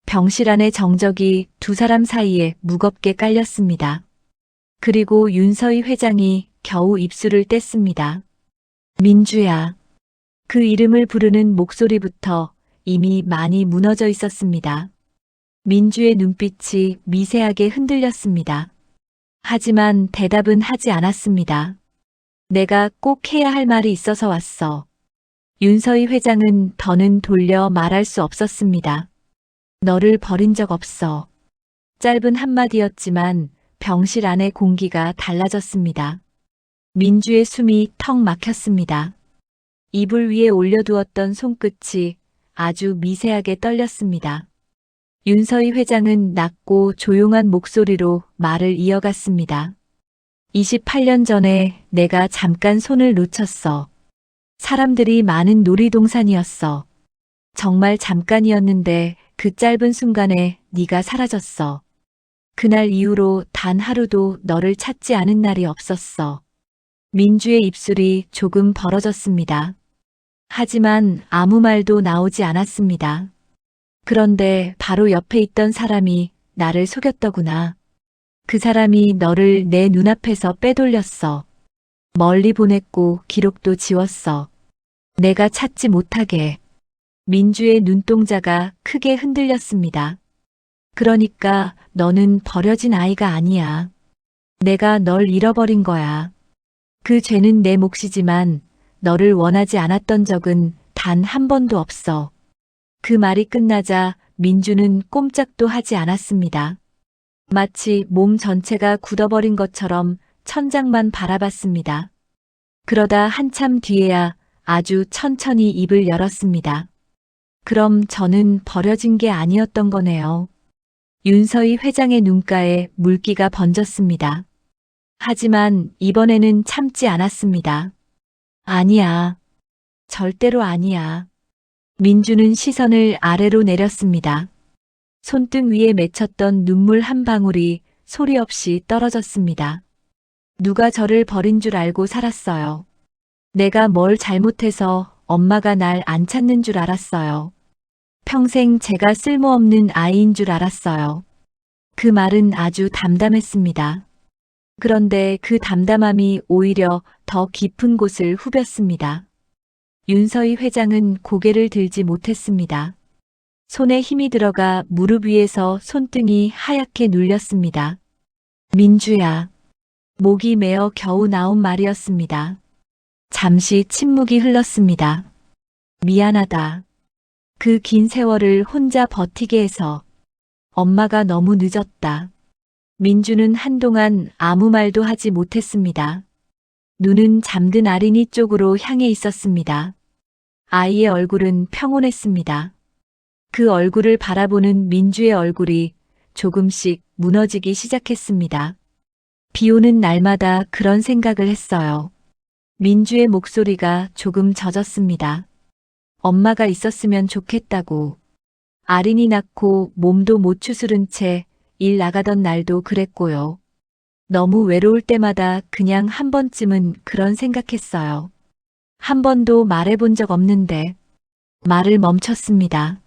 A: 병실 안의 정적이 두 사람 사이에 무겁게 깔렸습니다. 그리고 윤서희 회장이 겨우 입술을 뗐습니다. 민주야. 그 이름을 부르는 목소리부터 이미 많이 무너져 있었습니다. 민주의 눈빛이 미세하게 흔들렸습니다. 하지만 대답은 하지 않았습니다. 내가 꼭 해야 할 말이 있어서 왔어. 윤서희 회장은 더는 돌려 말할 수 없었습니다. 너를 버린 적 없어. 짧은 한마디였지만 병실 안의 공기가 달라졌습니다. 민주의 숨이 턱 막혔습니다. 이불 위에 올려두었던 손끝이 아주 미세하게 떨렸습니다. 윤서희 회장은 낮고 조용한 목소리로 말을 이어갔습니다. 28년 전에 내가 잠깐 손을 놓쳤어. 사람들이 많은 놀이동산이었어. 정말 잠깐이었는데 그 짧은 순간에 네가 사라졌어. 그날 이후로 단 하루도 너를 찾지 않은 날이 없었어. 민주의 입술이 조금 벌어졌습니다. 하지만 아무 말도 나오지 않았습니다. 그런데 바로 옆에 있던 사람이 나를 속였더구나. 그 사람이 너를 내 눈앞에서 빼돌렸어. 멀리 보냈고 기록도 지웠어. 내가 찾지 못하게. 민주의 눈동자가 크게 흔들렸습니다. 그러니까 너는 버려진 아이가 아니야. 내가 널 잃어버린 거야. 그 죄는 내 몫이지만 너를 원하지 않았던 적은 단 한 번도 없어. 그 말이 끝나자 민주는 꼼짝도 하지 않았습니다. 마치 몸 전체가 굳어버린 것처럼 천장만 바라봤습니다. 그러다 한참 뒤에야 아주 천천히 입을 열었습니다. 그럼 저는 버려진 게 아니었던 거네요. 윤서희 회장의 눈가에 물기가 번졌습니다. 하지만 이번에는 참지 않았습니다. 아니야. 절대로 아니야. 민주는 시선을 아래로 내렸습니다. 손등 위에 맺혔던 눈물 한 방울이 소리 없이 떨어졌습니다. 누가 저를 버린 줄 알고 살았어요. 내가 뭘 잘못해서 엄마가 날 안 찾는 줄 알았어요. 평생 제가 쓸모없는 아이인 줄 알았어요. 그 말은 아주 담담했습니다. 그런데 그 담담함이 오히려 더 깊은 곳을 후볐습니다. 윤서희 회장은 고개를 들지 못했습니다. 손에 힘이 들어가 무릎 위에서 손등이 하얗게 눌렸습니다. 민주야. 목이 메어 겨우 나온 말이었습니다. 잠시 침묵이 흘렀습니다. 미안하다. 그 긴 세월을 혼자 버티게 해서. 엄마가 너무 늦었다. 민주는 한동안 아무 말도 하지 못했습니다. 눈은 잠든 아린이 쪽으로 향해 있었습니다. 아이의 얼굴은 평온했습니다. 그 얼굴을 바라보는 민주의 얼굴이 조금씩 무너지기 시작했습니다. 비 오는 날마다 그런 생각을 했어요. 민주의 목소리가 조금 젖었습니다. 엄마가 있었으면 좋겠다고. 아린이 낳고 몸도 못 추스른 채 일 나가던 날도 그랬고요. 너무 외로울 때마다 그냥 한 번쯤은 그런 생각했어요. 한 번도 말해본 적 없는데. 말을 멈췄습니다.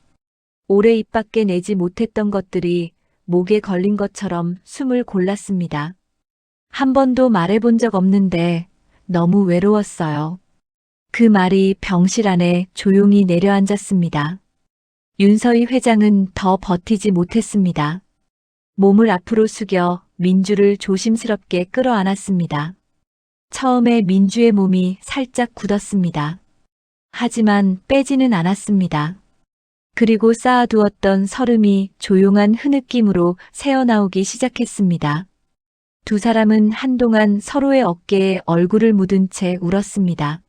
A: 오래 입 밖에 내지 못했던 것들이 목에 걸린 것처럼 숨을 골랐습니다. 한 번도 말해본 적 없는데 너무 외로웠어요. 그 말이 병실 안에 조용히 내려앉았습니다. 윤서희 회장은 더 버티지 못했습니다. 몸을 앞으로 숙여 민주를 조심스럽게 끌어안았습니다. 처음에 민주의 몸이 살짝 굳었습니다. 하지만 빼지는 않았습니다. 그리고 쌓아두었던 설움이 조용한 흐느낌으로 새어나오기 시작했습니다. 두 사람은 한동안 서로의 어깨에 얼굴을 묻은 채 울었습니다.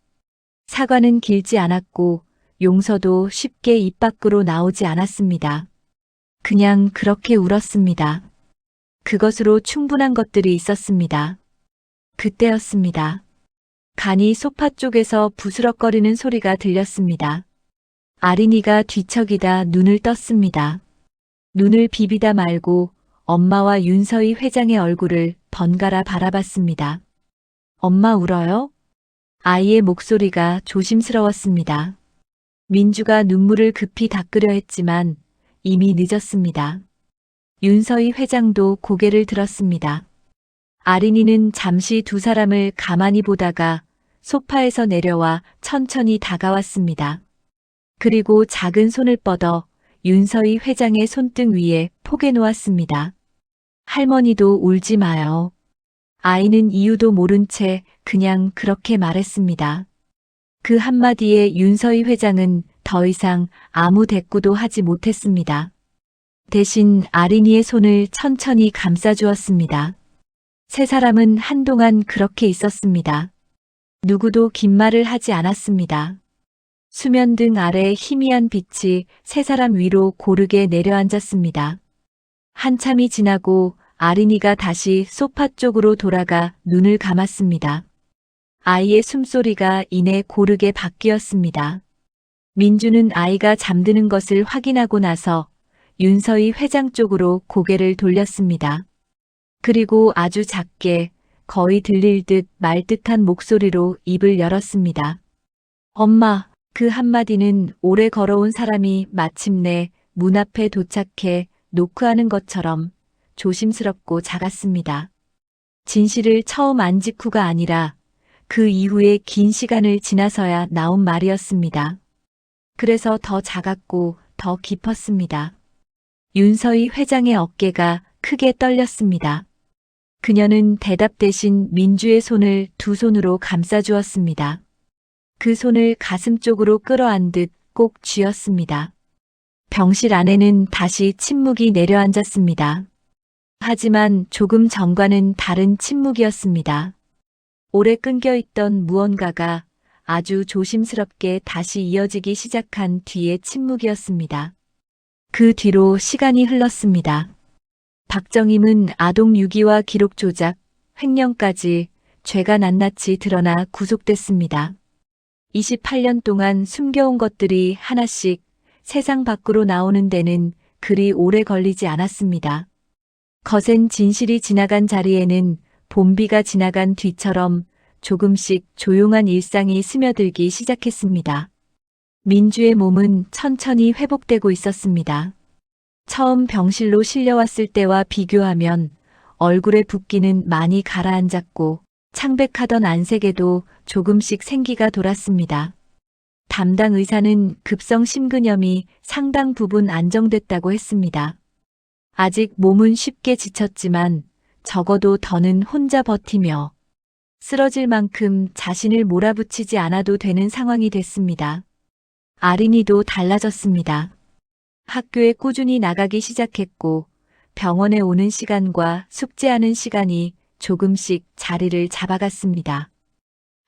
A: 사과는 길지 않았고 용서도 쉽게 입 밖으로 나오지 않았습니다. 그냥 그렇게 울었습니다. 그것으로 충분한 것들이 있었습니다. 그때였습니다. 간이 소파 쪽에서 부스럭거리는 소리가 들렸습니다. 아린이가 뒤척이다 눈을 떴습니다. 눈을 비비다 말고 엄마와 윤서희 회장의 얼굴을 번갈아 바라봤습니다. 엄마 울어요? 아이의 목소리가 조심스러웠습니다. 민주가 눈물을 급히 닦으려 했지만 이미 늦었습니다. 윤서희 회장도 고개를 들었습니다. 아린이는 잠시 두 사람을 가만히 보다가 소파에서 내려와 천천히 다가왔습니다. 그리고 작은 손을 뻗어 윤서희 회장의 손등 위에 포개 놓았습니다. 할머니도 울지 마요. 아이는 이유도 모른 채 그냥 그렇게 말했습니다. 그 한마디에 윤서희 회장은 더 이상 아무 대꾸도 하지 못했습니다. 대신 아린이의 손을 천천히 감싸주었습니다. 세 사람은 한동안 그렇게 있었습니다. 누구도 긴 말을 하지 않았습니다. 수면등 아래 희미한 빛이 세 사람 위로 고르게 내려앉았습니다. 한참이 지나고 아린이가 다시 소파 쪽으로 돌아가 눈을 감았습니다. 아이의 숨소리가 이내 고르게 바뀌었습니다. 민주는 아이가 잠드는 것을 확인하고 나서 윤서희 회장 쪽으로 고개를 돌렸습니다. 그리고 아주 작게 거의 들릴 듯 말 듯한 목소리로 입을 열었습니다. 엄마, 그 한마디는 오래 걸어온 사람이 마침내 문 앞에 도착해 노크하는 것처럼 조심스럽고 작았습니다. 진실을 처음 안 직후가 아니라 그 이후에 긴 시간을 지나서야 나온 말이었습니다. 그래서 더 작았고 더 깊었습니다. 윤서희 회장의 어깨가 크게 떨렸습니다. 그녀는 대답 대신 민주의 손을 두 손으로 감싸주었습니다. 그 손을 가슴 쪽으로 끌어안듯 꼭 쥐었습니다. 병실 안에는 다시 침묵이 내려앉았습니다. 하지만 조금 전과는 다른 침묵이었습니다. 오래 끊겨있던 무언가가 아주 조심스럽게 다시 이어지기 시작한 뒤의 침묵이었습니다. 그 뒤로 시간이 흘렀습니다. 박정임은 아동 유기와 기록 조작, 횡령까지 죄가 낱낱이 드러나 구속됐습니다. 28년 동안 숨겨온 것들이 하나씩 세상 밖으로 나오는 데는 그리 오래 걸리지 않았습니다. 거센 진실이 지나간 자리에는 봄비가 지나간 뒤처럼 조금씩 조용한 일상이 스며들기 시작했습니다. 민주의 몸은 천천히 회복되고 있었습니다. 처음 병실로 실려왔을 때와 비교하면 얼굴의 붓기는 많이 가라앉았고 창백하던 안색에도 조금씩 생기가 돌았습니다. 담당 의사는 급성 심근염이 상당 부분 안정됐다고 했습니다. 아직 몸은 쉽게 지쳤지만 적어도 더는 혼자 버티며 쓰러질 만큼 자신을 몰아붙이지 않아도 되는 상황이 됐습니다. 아린이도 달라졌습니다. 학교에 꾸준히 나가기 시작했고 병원에 오는 시간과 숙제하는 시간이 조금씩 자리를 잡아갔습니다.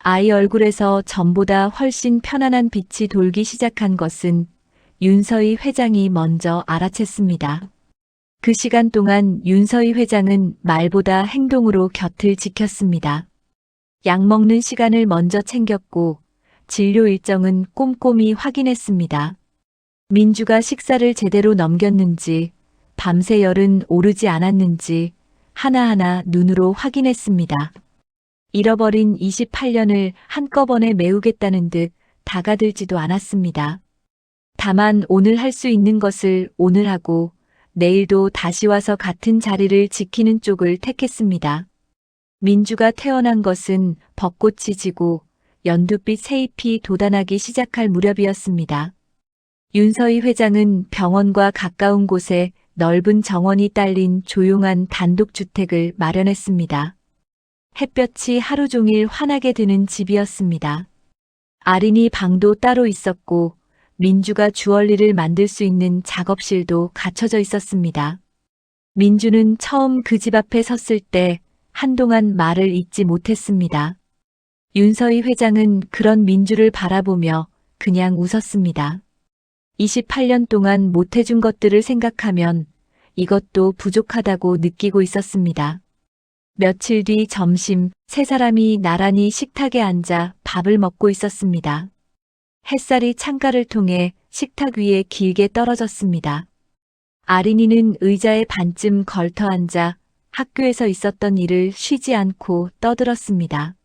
A: 아이 얼굴에서 전보다 훨씬 편안한 빛이 돌기 시작한 것은 윤서희 회장이 먼저 알아챘습니다. 그 시간 동안 윤서희 회장은 말보다 행동으로 곁을 지켰습니다. 약 먹는 시간을 먼저 챙겼고 진료 일정은 꼼꼼히 확인했습니다. 민주가 식사를 제대로 넘겼는지, 밤새 열은 오르지 않았는지 하나하나 눈으로 확인했습니다. 잃어버린 28년을 한꺼번에 메우겠다는 듯 다가들지도 않았습니다. 다만 오늘 할 수 있는 것을 오늘 하고 내일도 다시 와서 같은 자리를 지키는 쪽을 택했습니다. 민주가 태어난 것은 벚꽃이 지고 연두빛 새잎이 돋아나기 시작할 무렵이었습니다. 윤서희 회장은 병원과 가까운 곳에 넓은 정원이 딸린 조용한 단독주택을 마련했습니다. 햇볕이 하루 종일 환하게 드는 집이었습니다. 아린이 방도 따로 있었고 민주가 주얼리를 만들 수 있는 작업실도 갖춰져 있었습니다. 민주는 처음 그 집 앞에 섰을 때 한동안 말을 잇지 못했습니다. 윤서희 회장은 그런 민주를 바라보며 그냥 웃었습니다. 28년 동안 못해준 것들을 생각하면 이것도 부족하다고 느끼고 있었습니다. 며칠 뒤 점심, 세 사람이 나란히 식탁에 앉아 밥을 먹고 있었습니다. 햇살이 창가를 통해 식탁 위에 길게 떨어졌습니다. 아린이는 의자에 반쯤 걸터 앉아 학교에서 있었던 일을 쉬지 않고 떠들었습니다.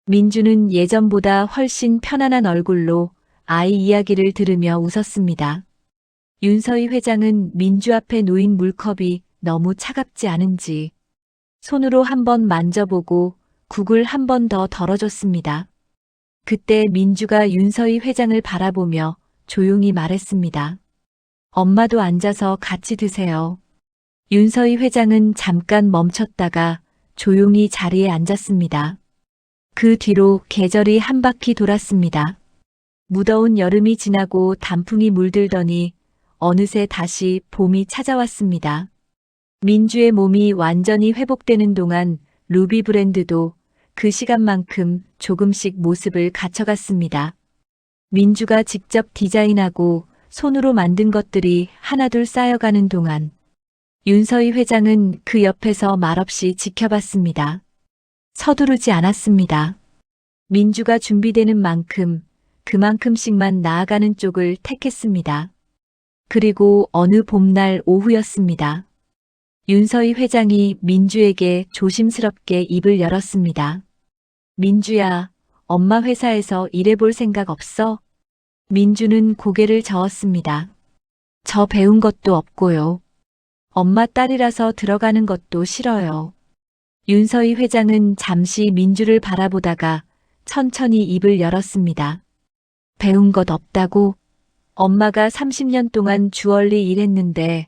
A: 민주는 예전보다 훨씬 편안한 얼굴로 아이 이야기를 들으며 웃었습니다. 윤서희 회장은 민주 앞에 놓인 물컵이 너무 차갑지 않은지 손으로 한번 만져보고 국을 한 번 더 덜어줬습니다. 그때 민주가 윤서희 회장을 바라보며 조용히 말했습니다. 엄마도 앉아서 같이 드세요. 윤서희 회장은 잠깐 멈췄다가 조용히 자리에 앉았습니다. 그 뒤로 계절이 한 바퀴 돌았습니다. 무더운 여름이 지나고 단풍이 물들더니 어느새 다시 봄이 찾아왔습니다. 민주의 몸이 완전히 회복되는 동안 루비 브랜드도 그 시간만큼 조금씩 모습을 갖춰갔습니다. 민주가 직접 디자인하고 손으로 만든 것들이 하나둘 쌓여가는 동안 윤서희 회장은 그 옆에서 말없이 지켜봤습니다. 서두르지 않았습니다. 민주가 준비되는 만큼 그만큼씩만 나아가는 쪽을 택했습니다. 그리고 어느 봄날 오후였습니다. 윤서희 회장이 민주에게 조심스럽게 입을 열었습니다. 민주야, 엄마 회사에서 일해볼 생각 없어? 민주는 고개를 저었습니다. 저 배운 것도 없고요. 엄마 딸이라서 들어가는 것도 싫어요. 윤서희 회장은 잠시 민주를 바라보다가 천천히 입을 열었습니다. 배운 것 없다고? 엄마가 30년 동안 주얼리 일했는데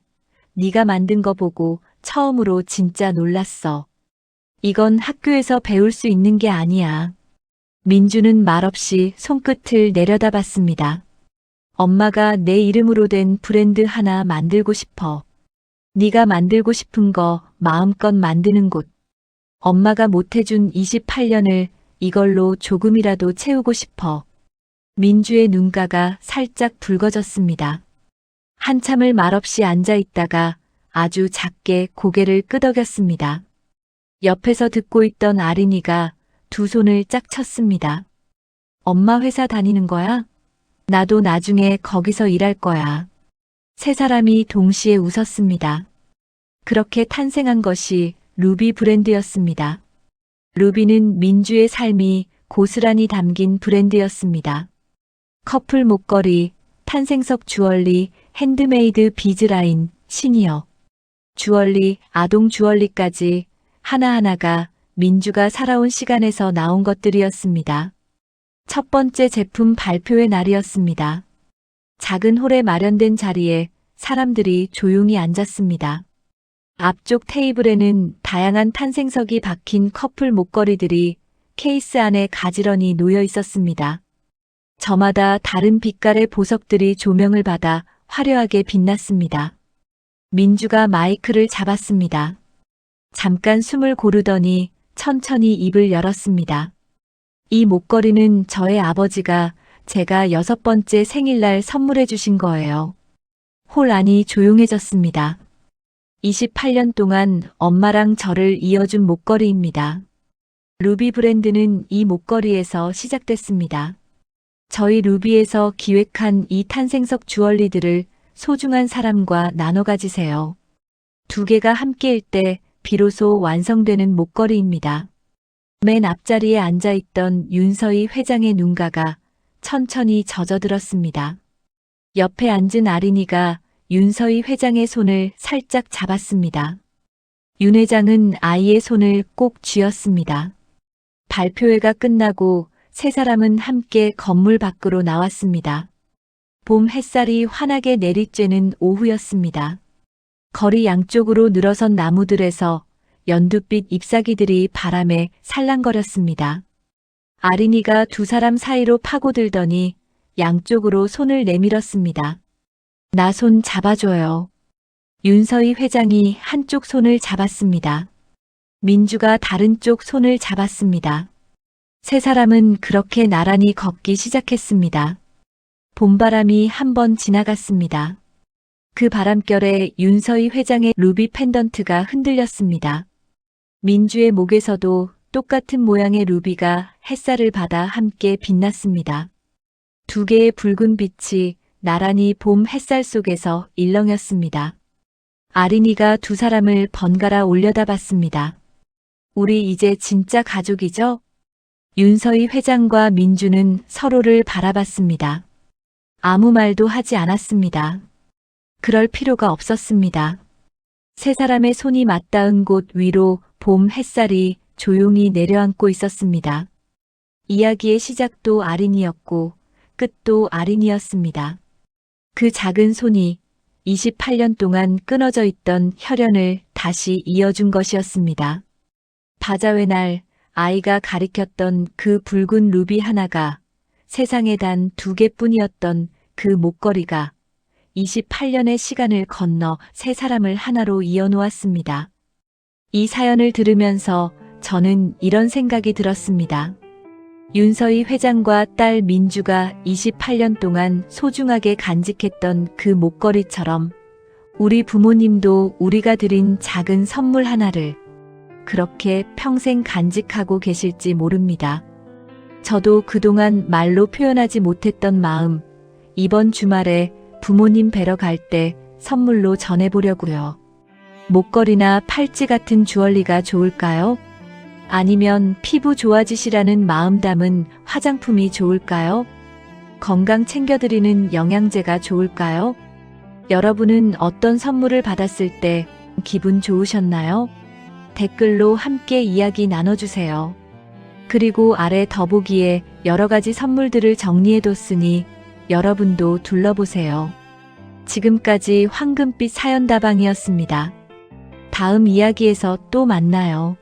A: 네가 만든 거 보고 처음으로 진짜 놀랐어. 이건 학교에서 배울 수 있는 게 아니야. 민주는 말없이 손끝을 내려다봤습니다. 엄마가 내 이름으로 된 브랜드 하나 만들고 싶어. 네가 만들고 싶은 거 마음껏 만드는 곳. 엄마가 못해준 28년을 이걸로 조금이라도 채우고 싶어. 민주의 눈가가 살짝 붉어졌습니다. 한참을 말없이 앉아 있다가 아주 작게 고개를 끄덕였습니다. 옆에서 듣고 있던 아린이가 두 손을 짝 쳤습니다. 엄마 회사 다니는 거야? 나도 나중에 거기서 일할 거야. 세 사람이 동시에 웃었습니다. 그렇게 탄생한 것이 루비 브랜드였습니다. 루비는 민주의 삶이 고스란히 담긴 브랜드였습니다. 커플 목걸이, 탄생석 주얼리, 핸드메이드 비즈라인, 시니어 주얼리, 아동 주얼리까지 하나하나가 민주가 살아온 시간에서 나온 것들이었습니다. 첫 번째 제품 발표의 날이었습니다. 작은 홀에 마련된 자리에 사람들이 조용히 앉았습니다. 앞쪽 테이블에는 다양한 탄생석이 박힌 커플 목걸이들이 케이스 안에 가지런히 놓여 있었습니다. 저마다 다른 빛깔의 보석들이 조명을 받아 화려하게 빛났습니다. 민주가 마이크를 잡았습니다. 잠깐 숨을 고르더니 천천히 입을 열었습니다. 이 목걸이는 저의 아버지가 제가 6번째 생일날 선물해 주신 거예요. 홀 안이 조용해졌습니다. 28년 동안 엄마랑 저를 이어준 목걸이입니다. 루비 브랜드는 이 목걸이에서 시작됐습니다. 저희 루비에서 기획한 이 탄생석 주얼리들을 소중한 사람과 나눠 가지세요. 두 개가 함께일 때 비로소 완성되는 목걸이입니다. 맨 앞자리에 앉아있던 윤서희 회장의 눈가가 천천히 젖어들었습니다. 옆에 앉은 아린이가 윤서희 회장의 손을 살짝 잡았습니다. 윤 회장은 아이의 손을 꼭 쥐었습니다. 발표회가 끝나고 세 사람은 함께 건물 밖으로 나왔습니다. 봄 햇살이 환하게 내리쬐는 오후였습니다. 거리 양쪽으로 늘어선 나무들에서 연두빛 잎사귀들이 바람에 살랑거렸습니다. 아린이가 두 사람 사이로 파고들더니 양쪽으로 손을 내밀었습니다. 나 손 잡아줘요. 윤서희 회장이 한쪽 손을 잡았습니다. 민주가 다른 쪽 손을 잡았습니다. 세 사람은 그렇게 나란히 걷기 시작했습니다. 봄바람이 한번 지나갔습니다. 그 바람결에 윤서희 회장의 루비 펜던트가 흔들렸습니다. 민주의 목에서도 똑같은 모양의 루비가 햇살을 받아 함께 빛났습니다. 두 개의 붉은 빛이 나란히 봄 햇살 속에서 일렁였습니다. 아린이가 두 사람을 번갈아 올려다봤습니다. 우리 이제 진짜 가족이죠? 윤서희 회장과 민주는 서로를 바라봤습니다. 아무 말도 하지 않았습니다. 그럴 필요가 없었습니다. 세 사람의 손이 맞닿은 곳 위로 봄 햇살이 조용히 내려앉고 있었습니다. 이야기의 시작도 아린이었고 끝도 아린이었습니다. 그 작은 손이 28년 동안 끊어져 있던 혈연을 다시 이어준 것이었습니다. 바자회 날 아이가 가리켰던 그 붉은 루비 하나가 세상에 단 2개뿐이었던 그 목걸이가 28년의 시간을 건너 세 사람을 하나로 이어놓았습니다. 이 사연을 들으면서 저는 이런 생각이 들었습니다. 윤서희 회장과 딸 민주가 28년 동안 소중하게 간직했던 그 목걸이처럼 우리 부모님도 우리가 드린 작은 선물 하나를 그렇게 평생 간직하고 계실지 모릅니다. 저도 그동안 말로 표현하지 못했던 마음, 이번 주말에 부모님 뵈러 갈 때 선물로 전해보려고요. 목걸이나 팔찌 같은 주얼리가 좋을까요? 아니면 피부 좋아지시라는 마음 담은 화장품이 좋을까요? 건강 챙겨드리는 영양제가 좋을까요? 여러분은 어떤 선물을 받았을 때 기분 좋으셨나요? 댓글로 함께 이야기 나눠주세요. 그리고 아래 더보기에 여러 가지 선물들을 정리해뒀으니 여러분도 둘러보세요. 지금까지 황금빛 사연다방이었습니다. 다음 이야기에서 또 만나요.